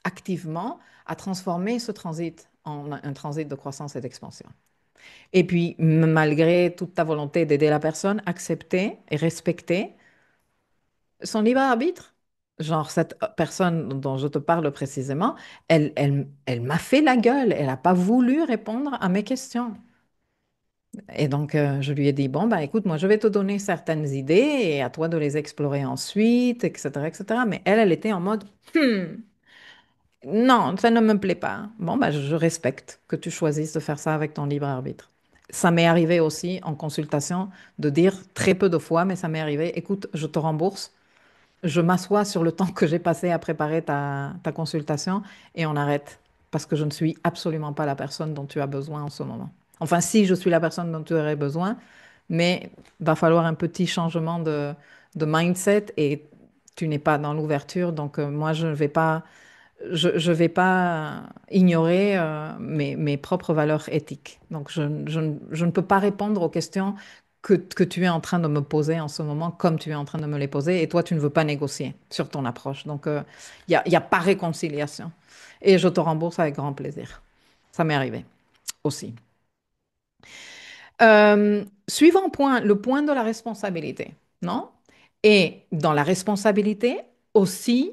activement à transformer ce transit en un transit de croissance et d'expansion? Et puis, malgré toute ta volonté d'aider la personne, accepter et respecter son libre arbitre. Genre, cette personne dont je te parle précisément, elle m'a fait la gueule. Elle n'a pas voulu répondre à mes questions. Et donc, je lui ai dit, bon, bah, écoute, moi, je vais te donner certaines idées et à toi de les explorer ensuite, etc., etc. Mais elle était en mode, non, ça ne me plaît pas. Bon, bah, je respecte que tu choisisses de faire ça avec ton libre arbitre. Ça m'est arrivé aussi en consultation de dire très peu de fois, mais ça m'est arrivé, écoute, je te rembourse, je m'assois sur le temps que j'ai passé à préparer ta consultation et on arrête parce que je ne suis absolument pas la personne dont tu as besoin en ce moment. Enfin, si je suis la personne dont tu aurais besoin, mais va falloir un petit changement de mindset et tu n'es pas dans l'ouverture, donc moi, je vais pas ignorer mes propres valeurs éthiques. Donc, je ne peux pas répondre aux questions que tu es en train de me poser en ce moment, comme tu es en train de me les poser, et toi, tu ne veux pas négocier sur ton approche. Donc, y a pas réconciliation. Et je te rembourse avec grand plaisir. Ça m'est arrivé aussi. Suivant point, le point de la responsabilité, non? Et dans la responsabilité aussi,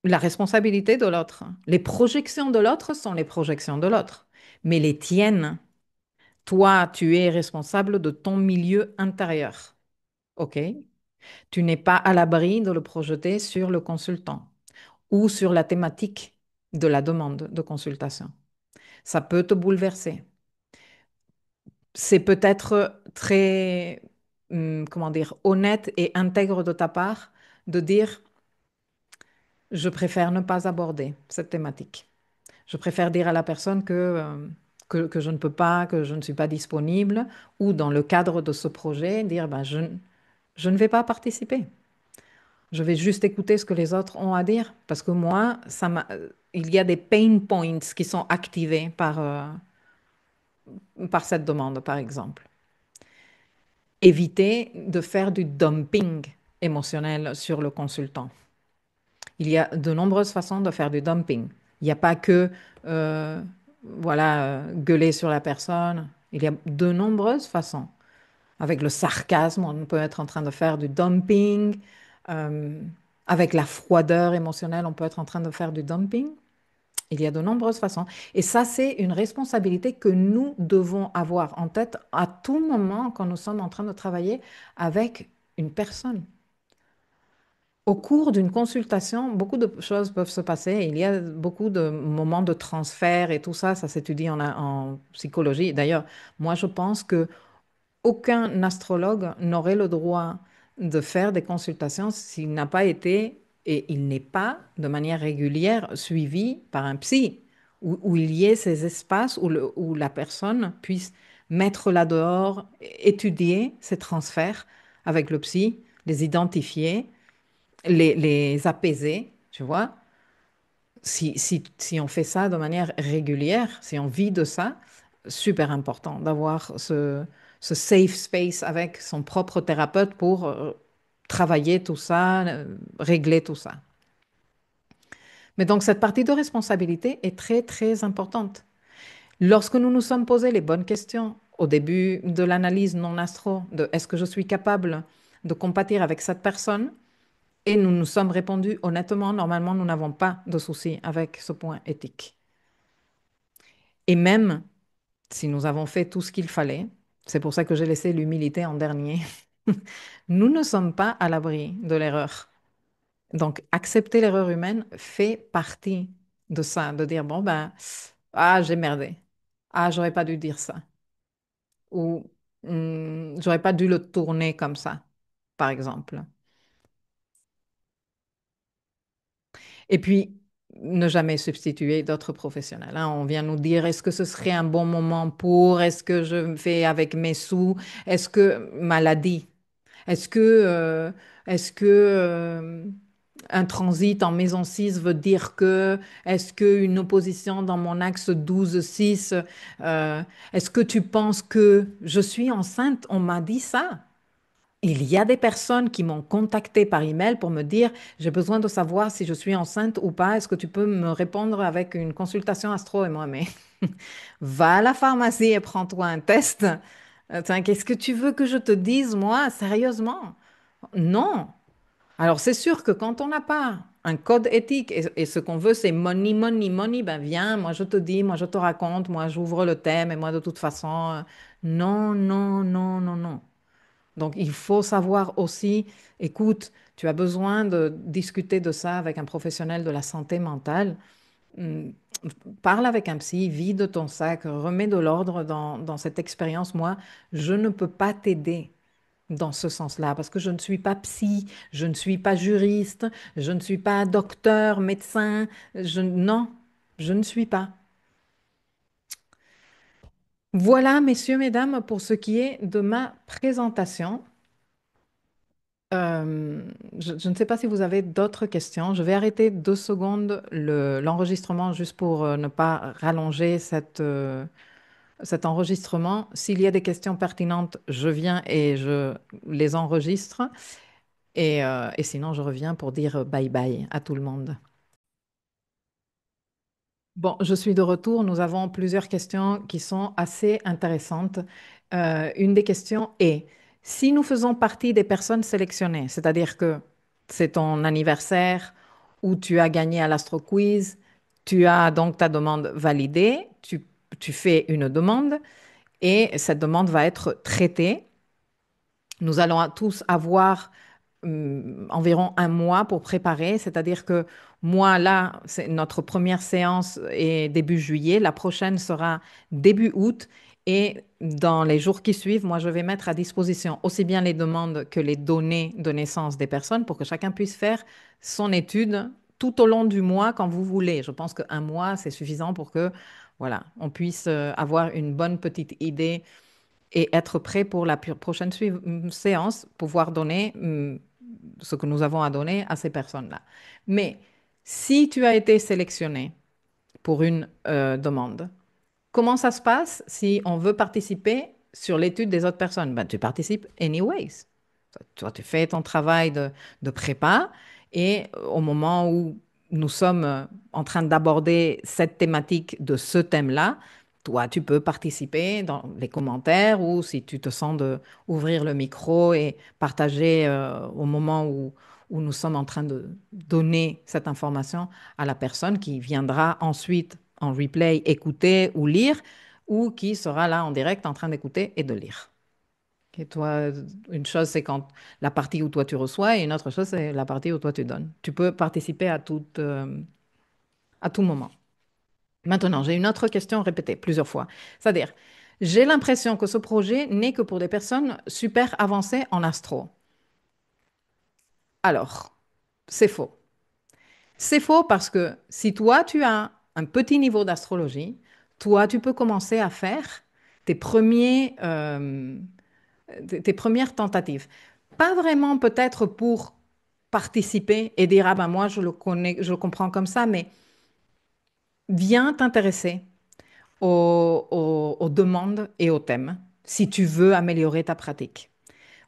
la responsabilité de l'autre. Les projections de l'autre sont les projections de l'autre. Mais les tiennes, toi, tu es responsable de ton milieu intérieur. OK? Tu n'es pas à l'abri de le projeter sur le consultant ou sur la thématique de la demande de consultation. Ça peut te bouleverser. C'est peut-être très, comment dire, honnête et intègre de ta part de dire, je préfère ne pas aborder cette thématique. Je préfère dire à la personne que je ne peux pas, que je ne suis pas disponible, ou dans le cadre de ce projet, dire ben, je ne vais pas participer. Je vais juste écouter ce que les autres ont à dire, parce que moi, il y a des pain points qui sont activés par cette demande, par exemple. Éviter de faire du dumping émotionnel sur le consultant. Il y a de nombreuses façons de faire du dumping. Il n'y a pas que euh, gueuler sur la personne. Il y a de nombreuses façons. Avec le sarcasme, on peut être en train de faire du dumping. Euh, avec la froideur émotionnelle, on peut être en train de faire du dumping. Il y a de nombreuses façons. Et ça, c'est une responsabilité que nous devons avoir en tête à tout moment quand nous sommes en train de travailler avec une personne. Au cours d'une consultation, beaucoup de choses peuvent se passer. Il y a beaucoup de moments de transfert et tout ça, ça s'étudie en psychologie. D'ailleurs, moi, je pense que aucun astrologue n'aurait le droit de faire des consultations s'il n'a pas été, et il n'est pas de manière régulière suivi par un psy, où il y ait ces espaces où la personne puisse mettre là dehors, étudier ces transferts avec le psy, les identifier, les apaiser, tu vois. Si on fait ça de manière régulière, si on vit de ça, super important d'avoir ce safe space avec son propre thérapeute pour travailler tout ça, régler tout ça. Mais donc cette partie de responsabilité est très, très importante. Lorsque nous nous sommes posé les bonnes questions au début de l'analyse non astro, de est-ce que je suis capable de compatir avec cette personne, et nous nous sommes répondus honnêtement, normalement, nous n'avons pas de souci avec ce point éthique. Et même si nous avons fait tout ce qu'il fallait, c'est pour ça que j'ai laissé l'humilité en dernier, nous ne sommes pas à l'abri de l'erreur. Donc, accepter l'erreur humaine fait partie de ça, de dire, bon, ben, ah, j'ai merdé. Ah, j'aurais pas dû dire ça. Ou j'aurais pas dû le tourner comme ça, par exemple. Et puis, ne jamais substituer d'autres professionnels, hein. On vient nous dire, est-ce que ce serait un bon moment pour, est-ce que je me fais avec mes sous, est-ce que maladie, est-ce que, un transit en maison 6 veut dire que, est-ce qu'une opposition dans mon axe 12-6, est-ce que tu penses que je suis enceinte? On m'a dit ça. Il y a des personnes qui m'ont contacté par email pour me dire, j'ai besoin de savoir si je suis enceinte ou pas. Est-ce que tu peux me répondre avec une consultation astro? Et moi, mais va à la pharmacie et prends-toi un test. Tiens, qu'est-ce que tu veux que je te dise, moi, sérieusement? Non. Alors, c'est sûr que quand on n'a pas un code éthique et ce qu'on veut, c'est money, money, money, ben viens, moi je te dis, moi je te raconte, moi j'ouvre le thème et moi de toute façon, non, non, non, non, non. Donc, il faut savoir aussi, écoute, tu as besoin de discuter de ça avec un professionnel de la santé mentale. Hum, Parle avec un psy, vide ton sac, remets de l'ordre dans cette expérience. Moi, je ne peux pas t'aider dans ce sens-là parce que je ne suis pas psy, je ne suis pas juriste, je ne suis pas docteur, médecin. Non, je ne suis pas. Voilà, messieurs, mesdames, pour ce qui est de ma présentation. Euh, je ne sais pas si vous avez d'autres questions. Je vais arrêter 2 secondes l'enregistrement juste pour ne pas rallonger cet enregistrement. S'il y a des questions pertinentes, je viens et je les enregistre. Et sinon, je reviens pour dire bye bye à tout le monde. Bon, je suis de retour. Nous avons plusieurs questions qui sont assez intéressantes. Une des questions est, si nous faisons partie des personnes sélectionnées, c'est-à-dire que c'est ton anniversaire ou tu as gagné à l'Astro Quiz, tu as donc ta demande validée, tu fais une demande et cette demande va être traitée. Nous allons tous avoir environ un mois pour préparer, c'est-à-dire que moi, là, c'est notre première séance est début juillet, la prochaine sera début août, et dans les jours qui suivent, moi, je vais mettre à disposition aussi bien les demandes que les données de naissance des personnes pour que chacun puisse faire son étude tout au long du mois quand vous voulez. Je pense qu'un mois, c'est suffisant pour que, voilà, on puisse avoir une bonne petite idée et être prêt pour la prochaine séance, pouvoir donner ce que nous avons à donner à ces personnes-là. Mais si tu as été sélectionné pour une demande, comment ça se passe si on veut participer sur l'étude des autres personnes? Ben, tu participes anyways. Toi, tu fais ton travail de prépa et au moment où nous sommes en train d'aborder cette thématique de ce thème-là, toi, tu peux participer dans les commentaires ou si tu te sens de ouvrir le micro et partager au moment où nous sommes en train de donner cette information à la personne qui viendra ensuite en replay écouter ou lire ou qui sera là en direct en train d'écouter et de lire. Et toi, une chose, c'est quand la partie où toi tu reçois et une autre chose, c'est la partie où toi tu donnes. Tu peux participer à tout moment. Maintenant, j'ai une autre question répétée plusieurs fois. C'est-à-dire, j'ai l'impression que ce projet n'est que pour des personnes super avancées en astro. Alors, c'est faux. C'est faux parce que si toi, tu as un petit niveau d'astrologie, toi, tu peux commencer à faire tes premiers, tes premières tentatives. Pas vraiment peut-être pour participer et dire, ah ben moi, je le connais, je le comprends comme ça, mais viens t'intéresser aux demandes et aux thèmes si tu veux améliorer ta pratique.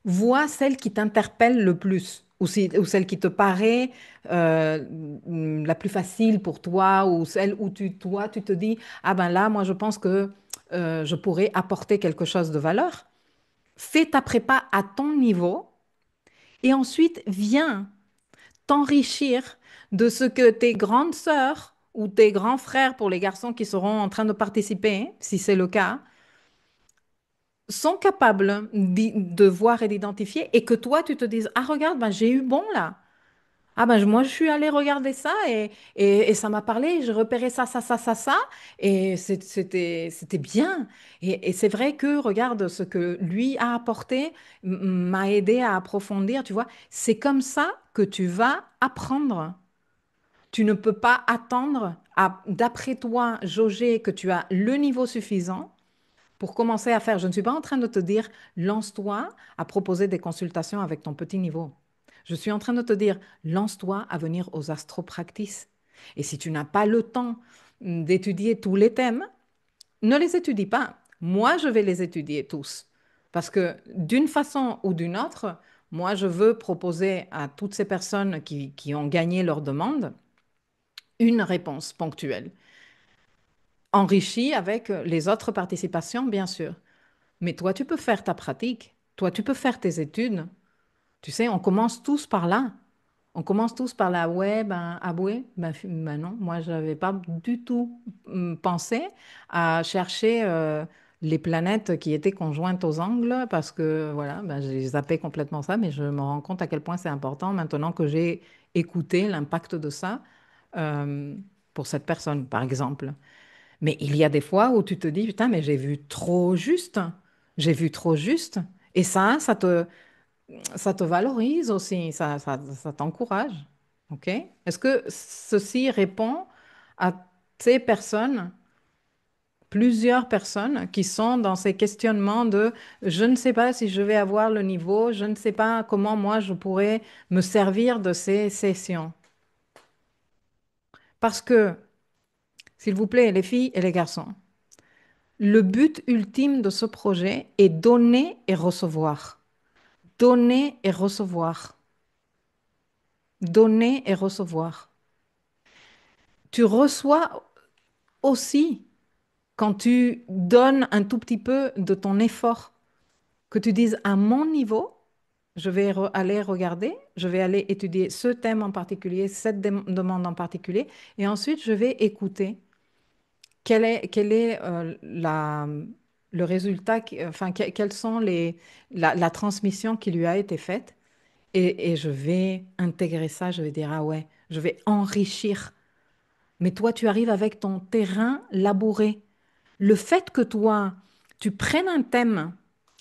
Vois celle qui t'interpelle le plus ou celle qui te paraît la plus facile pour toi, ou celle où toi, tu te dis, ah ben là, moi, je pense que je pourrais apporter quelque chose de valeur. Fais ta prépa à ton niveau et ensuite viens t'enrichir de ce que tes grandes sœurs ou tes grands frères, pour les garçons qui seront en train de participer, si c'est le cas, sont capables de voir et d'identifier, et que toi, tu te dises, ah regarde, ben, j'ai eu bon là. Ah ben moi je suis allée regarder ça et ça m'a parlé, j'ai repéré ça, et c'était bien. Et c'est vrai que regarde ce que lui a apporté m'a aidé à approfondir, tu vois. C'est comme ça que tu vas apprendre. Tu ne peux pas attendre d'après toi, jauger que tu as le niveau suffisant pour commencer à faire. Je ne suis pas en train de te dire, lance-toi à proposer des consultations avec ton petit niveau. Je suis en train de te dire, lance-toi à venir aux astro-practices. Et si tu n'as pas le temps d'étudier tous les thèmes, ne les étudie pas. Moi, je vais les étudier tous. Parce que d'une façon ou d'une autre, moi, je veux proposer à toutes ces personnes qui ont gagné leur demande une réponse ponctuelle, enrichie avec les autres participations, bien sûr. Mais toi, tu peux faire ta pratique. Toi, tu peux faire tes études. Tu sais, on commence tous par là. On commence tous par là. Ouais, ben, ah ouais, ben non. Moi, je n'avais pas du tout pensé à chercher les planètes qui étaient conjointes aux angles parce que, voilà, ben, j'ai zappé complètement ça, mais je me rends compte à quel point c'est important maintenant que j'ai écouté l'impact de ça euh, pour cette personne, par exemple. Mais il y a des fois où tu te dis, putain, mais j'ai vu trop juste. J'ai vu trop juste. Et ça te valorise aussi, ça t'encourage. OK? Est-ce que ceci répond à ces personnes, plusieurs personnes qui sont dans ces questionnements de je ne sais pas si je vais avoir le niveau, je ne sais pas comment moi je pourrais me servir de ces sessions. Parce que, s'il vous plaît, les filles et les garçons, le but ultime de ce projet est donner et recevoir. Donner et recevoir. Donner et recevoir. Tu reçois aussi quand tu donnes un tout petit peu de ton effort, que tu dises à mon niveau, je vais aller regarder, je vais aller étudier ce thème en particulier, cette demande en particulier, et ensuite je vais écouter quel est le résultat, enfin, quelles sont la transmission qui lui a été faite. Et je vais intégrer ça, je vais dire, ah ouais, je vais enrichir. Mais toi, tu arrives avec ton terrain labouré. Le fait que toi, tu prennes un thème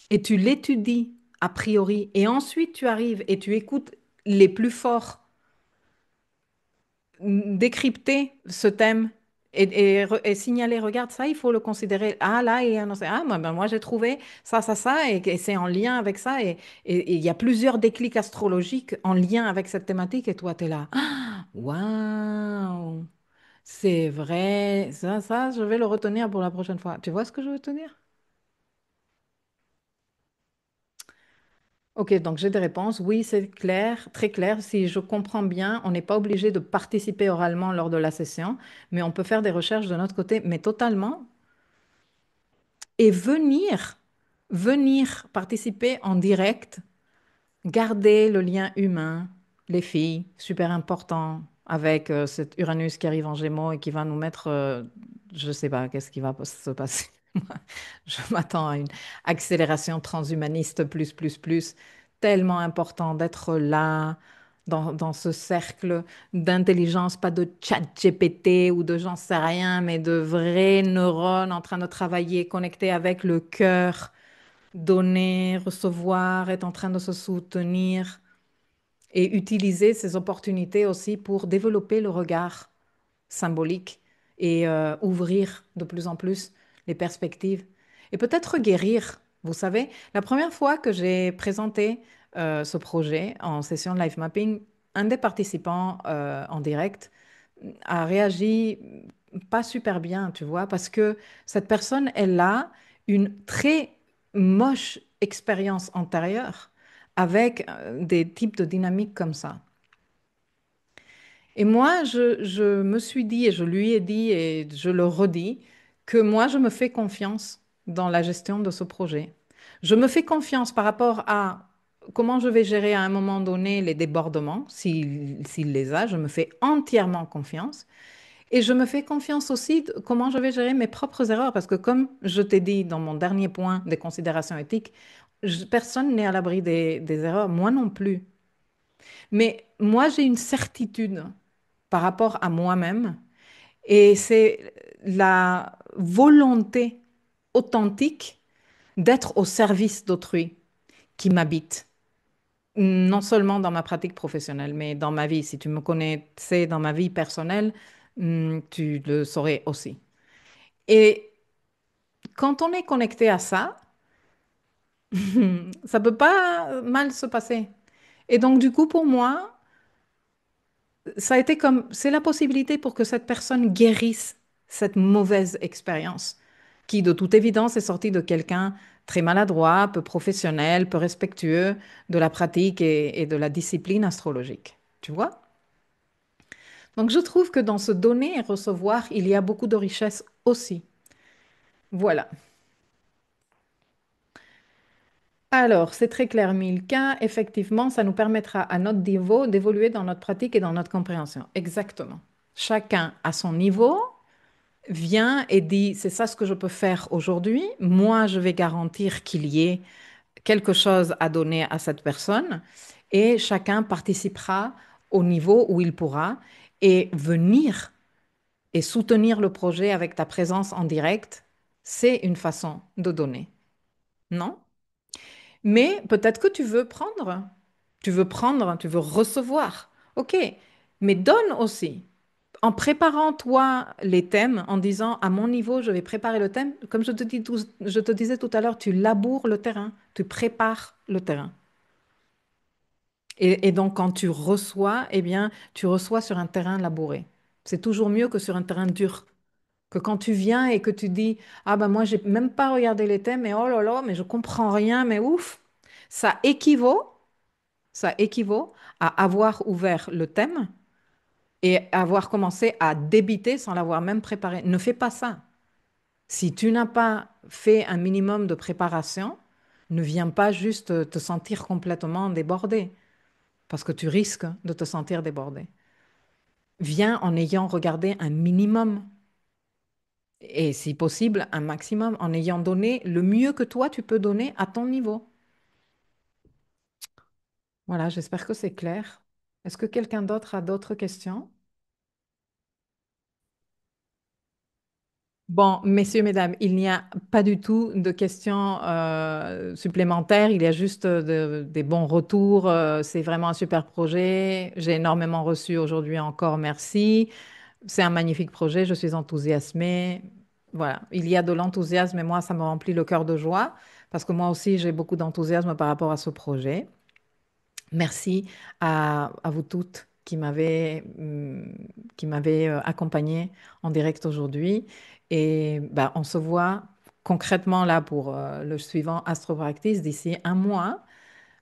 et tu l'étudies a priori, et ensuite tu arrives et tu écoutes les plus forts décrypter ce thème et signaler, regarde ça, il faut le considérer. Ah là, et annoncer, ah moi j'ai trouvé ça, et c'est en lien avec ça, et il y a plusieurs déclics astrologiques en lien avec cette thématique, et toi, tu es là. Ah, waouh, c'est vrai, ça, je vais le retenir pour la prochaine fois. Tu vois ce que je veux te dire? Ok, donc j'ai des réponses. Oui, c'est clair, très clair. Si je comprends bien, on n'est pas obligé de participer oralement lors de la session, mais on peut faire des recherches de notre côté, mais totalement. Et venir participer en direct, garder le lien humain, les filles, super important, avec cet Uranus qui arrive en Gémeaux et qui va nous mettre, je ne sais pas, qu'est-ce qui va se passer. Je m'attends à une accélération transhumaniste plus. Tellement important d'être là, dans ce cercle d'intelligence, pas de chat GPT ou de j'en sais rien, mais de vrais neurones en train de travailler, connectés avec le cœur, donner, recevoir, être en train de se soutenir et utiliser ces opportunités aussi pour développer le regard symbolique et ouvrir de plus en plus les perspectives et peut-être guérir. Vous savez, la première fois que j'ai présenté ce projet en session de live mapping, un des participants en direct a réagi pas super bien, tu vois, parce que cette personne, elle a une très moche expérience antérieure avec des types de dynamiques comme ça. Et moi, je me suis dit, et je lui ai dit, et je le redis, que moi, je me fais confiance dans la gestion de ce projet. Je me fais confiance par rapport à comment je vais gérer à un moment donné les débordements, s'il les a. Je me fais entièrement confiance. Et je me fais confiance aussi de comment je vais gérer mes propres erreurs. Parce que comme je t'ai dit dans mon dernier point des considérations éthiques, personne n'est à l'abri des erreurs, moi non plus. Mais moi, j'ai une certitude par rapport à moi-même et c'est la volonté authentique d'être au service d'autrui qui m'habite. Non seulement dans ma pratique professionnelle, mais dans ma vie. Si tu me connaissais dans ma vie personnelle, tu le saurais aussi. Et quand on est connecté à ça, ça peut pas mal se passer. Et donc, du coup, pour moi, ça a été comme, c'est la possibilité pour que cette personne guérisse cette mauvaise expérience, qui de toute évidence est sortie de quelqu'un très maladroit, peu professionnel, peu respectueux de la pratique et de la discipline astrologique. Tu vois? Donc je trouve que dans ce donner et recevoir, il y a beaucoup de richesse aussi. Voilà. Alors, c'est très clair, Milka. Effectivement, ça nous permettra à notre niveau d'évoluer dans notre pratique et dans notre compréhension. Exactement. Chacun à son niveau vient et dit, c'est ça ce que je peux faire aujourd'hui. Moi, je vais garantir qu'il y ait quelque chose à donner à cette personne et chacun participera au niveau où il pourra et venir et soutenir le projet avec ta présence en direct, c'est une façon de donner, non? Mais peut-être que tu veux recevoir. OK, mais donne aussi. En préparant toi les thèmes, en disant à mon niveau, je vais préparer le thème, comme je te disais tout à l'heure, tu laboures le terrain, tu prépares le terrain. Et donc quand tu reçois, eh bien, tu reçois sur un terrain labouré. C'est toujours mieux que sur un terrain dur. Que quand tu viens et que tu dis, ah ben moi, j'ai même pas regardé les thèmes, mais oh là là, mais je comprends rien, mais ouf, ça équivaut, ça équivaut à avoir ouvert le thème et avoir commencé à débiter sans l'avoir même préparé. Ne fais pas ça. Si tu n'as pas fait un minimum de préparation, ne viens pas juste te sentir complètement débordé, parce que tu risques de te sentir débordé. Viens en ayant regardé un minimum et si possible un maximum, en ayant donné le mieux que toi tu peux donner à ton niveau. Voilà, j'espère que c'est clair. Est-ce que quelqu'un d'autre a d'autres questions? Bon, messieurs, mesdames, il n'y a pas du tout de questions supplémentaires. Il y a juste des bons retours. C'est vraiment un super projet. J'ai énormément reçu aujourd'hui encore. Merci. C'est un magnifique projet. Je suis enthousiasmée. Voilà, il y a de l'enthousiasme et moi, ça me remplit le cœur de joie parce que moi aussi, j'ai beaucoup d'enthousiasme par rapport à ce projet. Merci à vous toutes qui m'avez accompagné en direct aujourd'hui. Et bah, on se voit concrètement là pour le suivant Astro Practice d'ici un mois.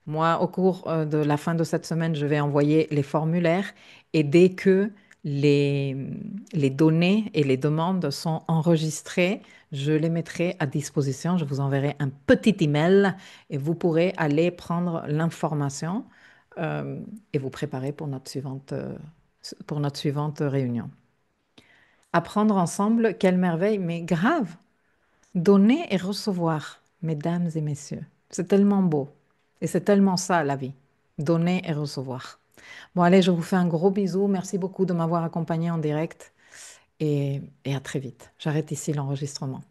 Moi, au cours de la fin de cette semaine, je vais envoyer les formulaires et dès que les, les données et les demandes sont enregistrées, je les mettrai à disposition. Je vous enverrai un petit email et vous pourrez aller prendre l'information euh, et vous préparer pour notre suivante réunion. Apprendre ensemble, quelle merveille, mais grave. Donner et recevoir, mesdames et messieurs. C'est tellement beau. Et c'est tellement ça, la vie. Donner et recevoir. Bon, allez, je vous fais un gros bisou. Merci beaucoup de m'avoir accompagné en direct et à très vite. J'arrête ici l'enregistrement.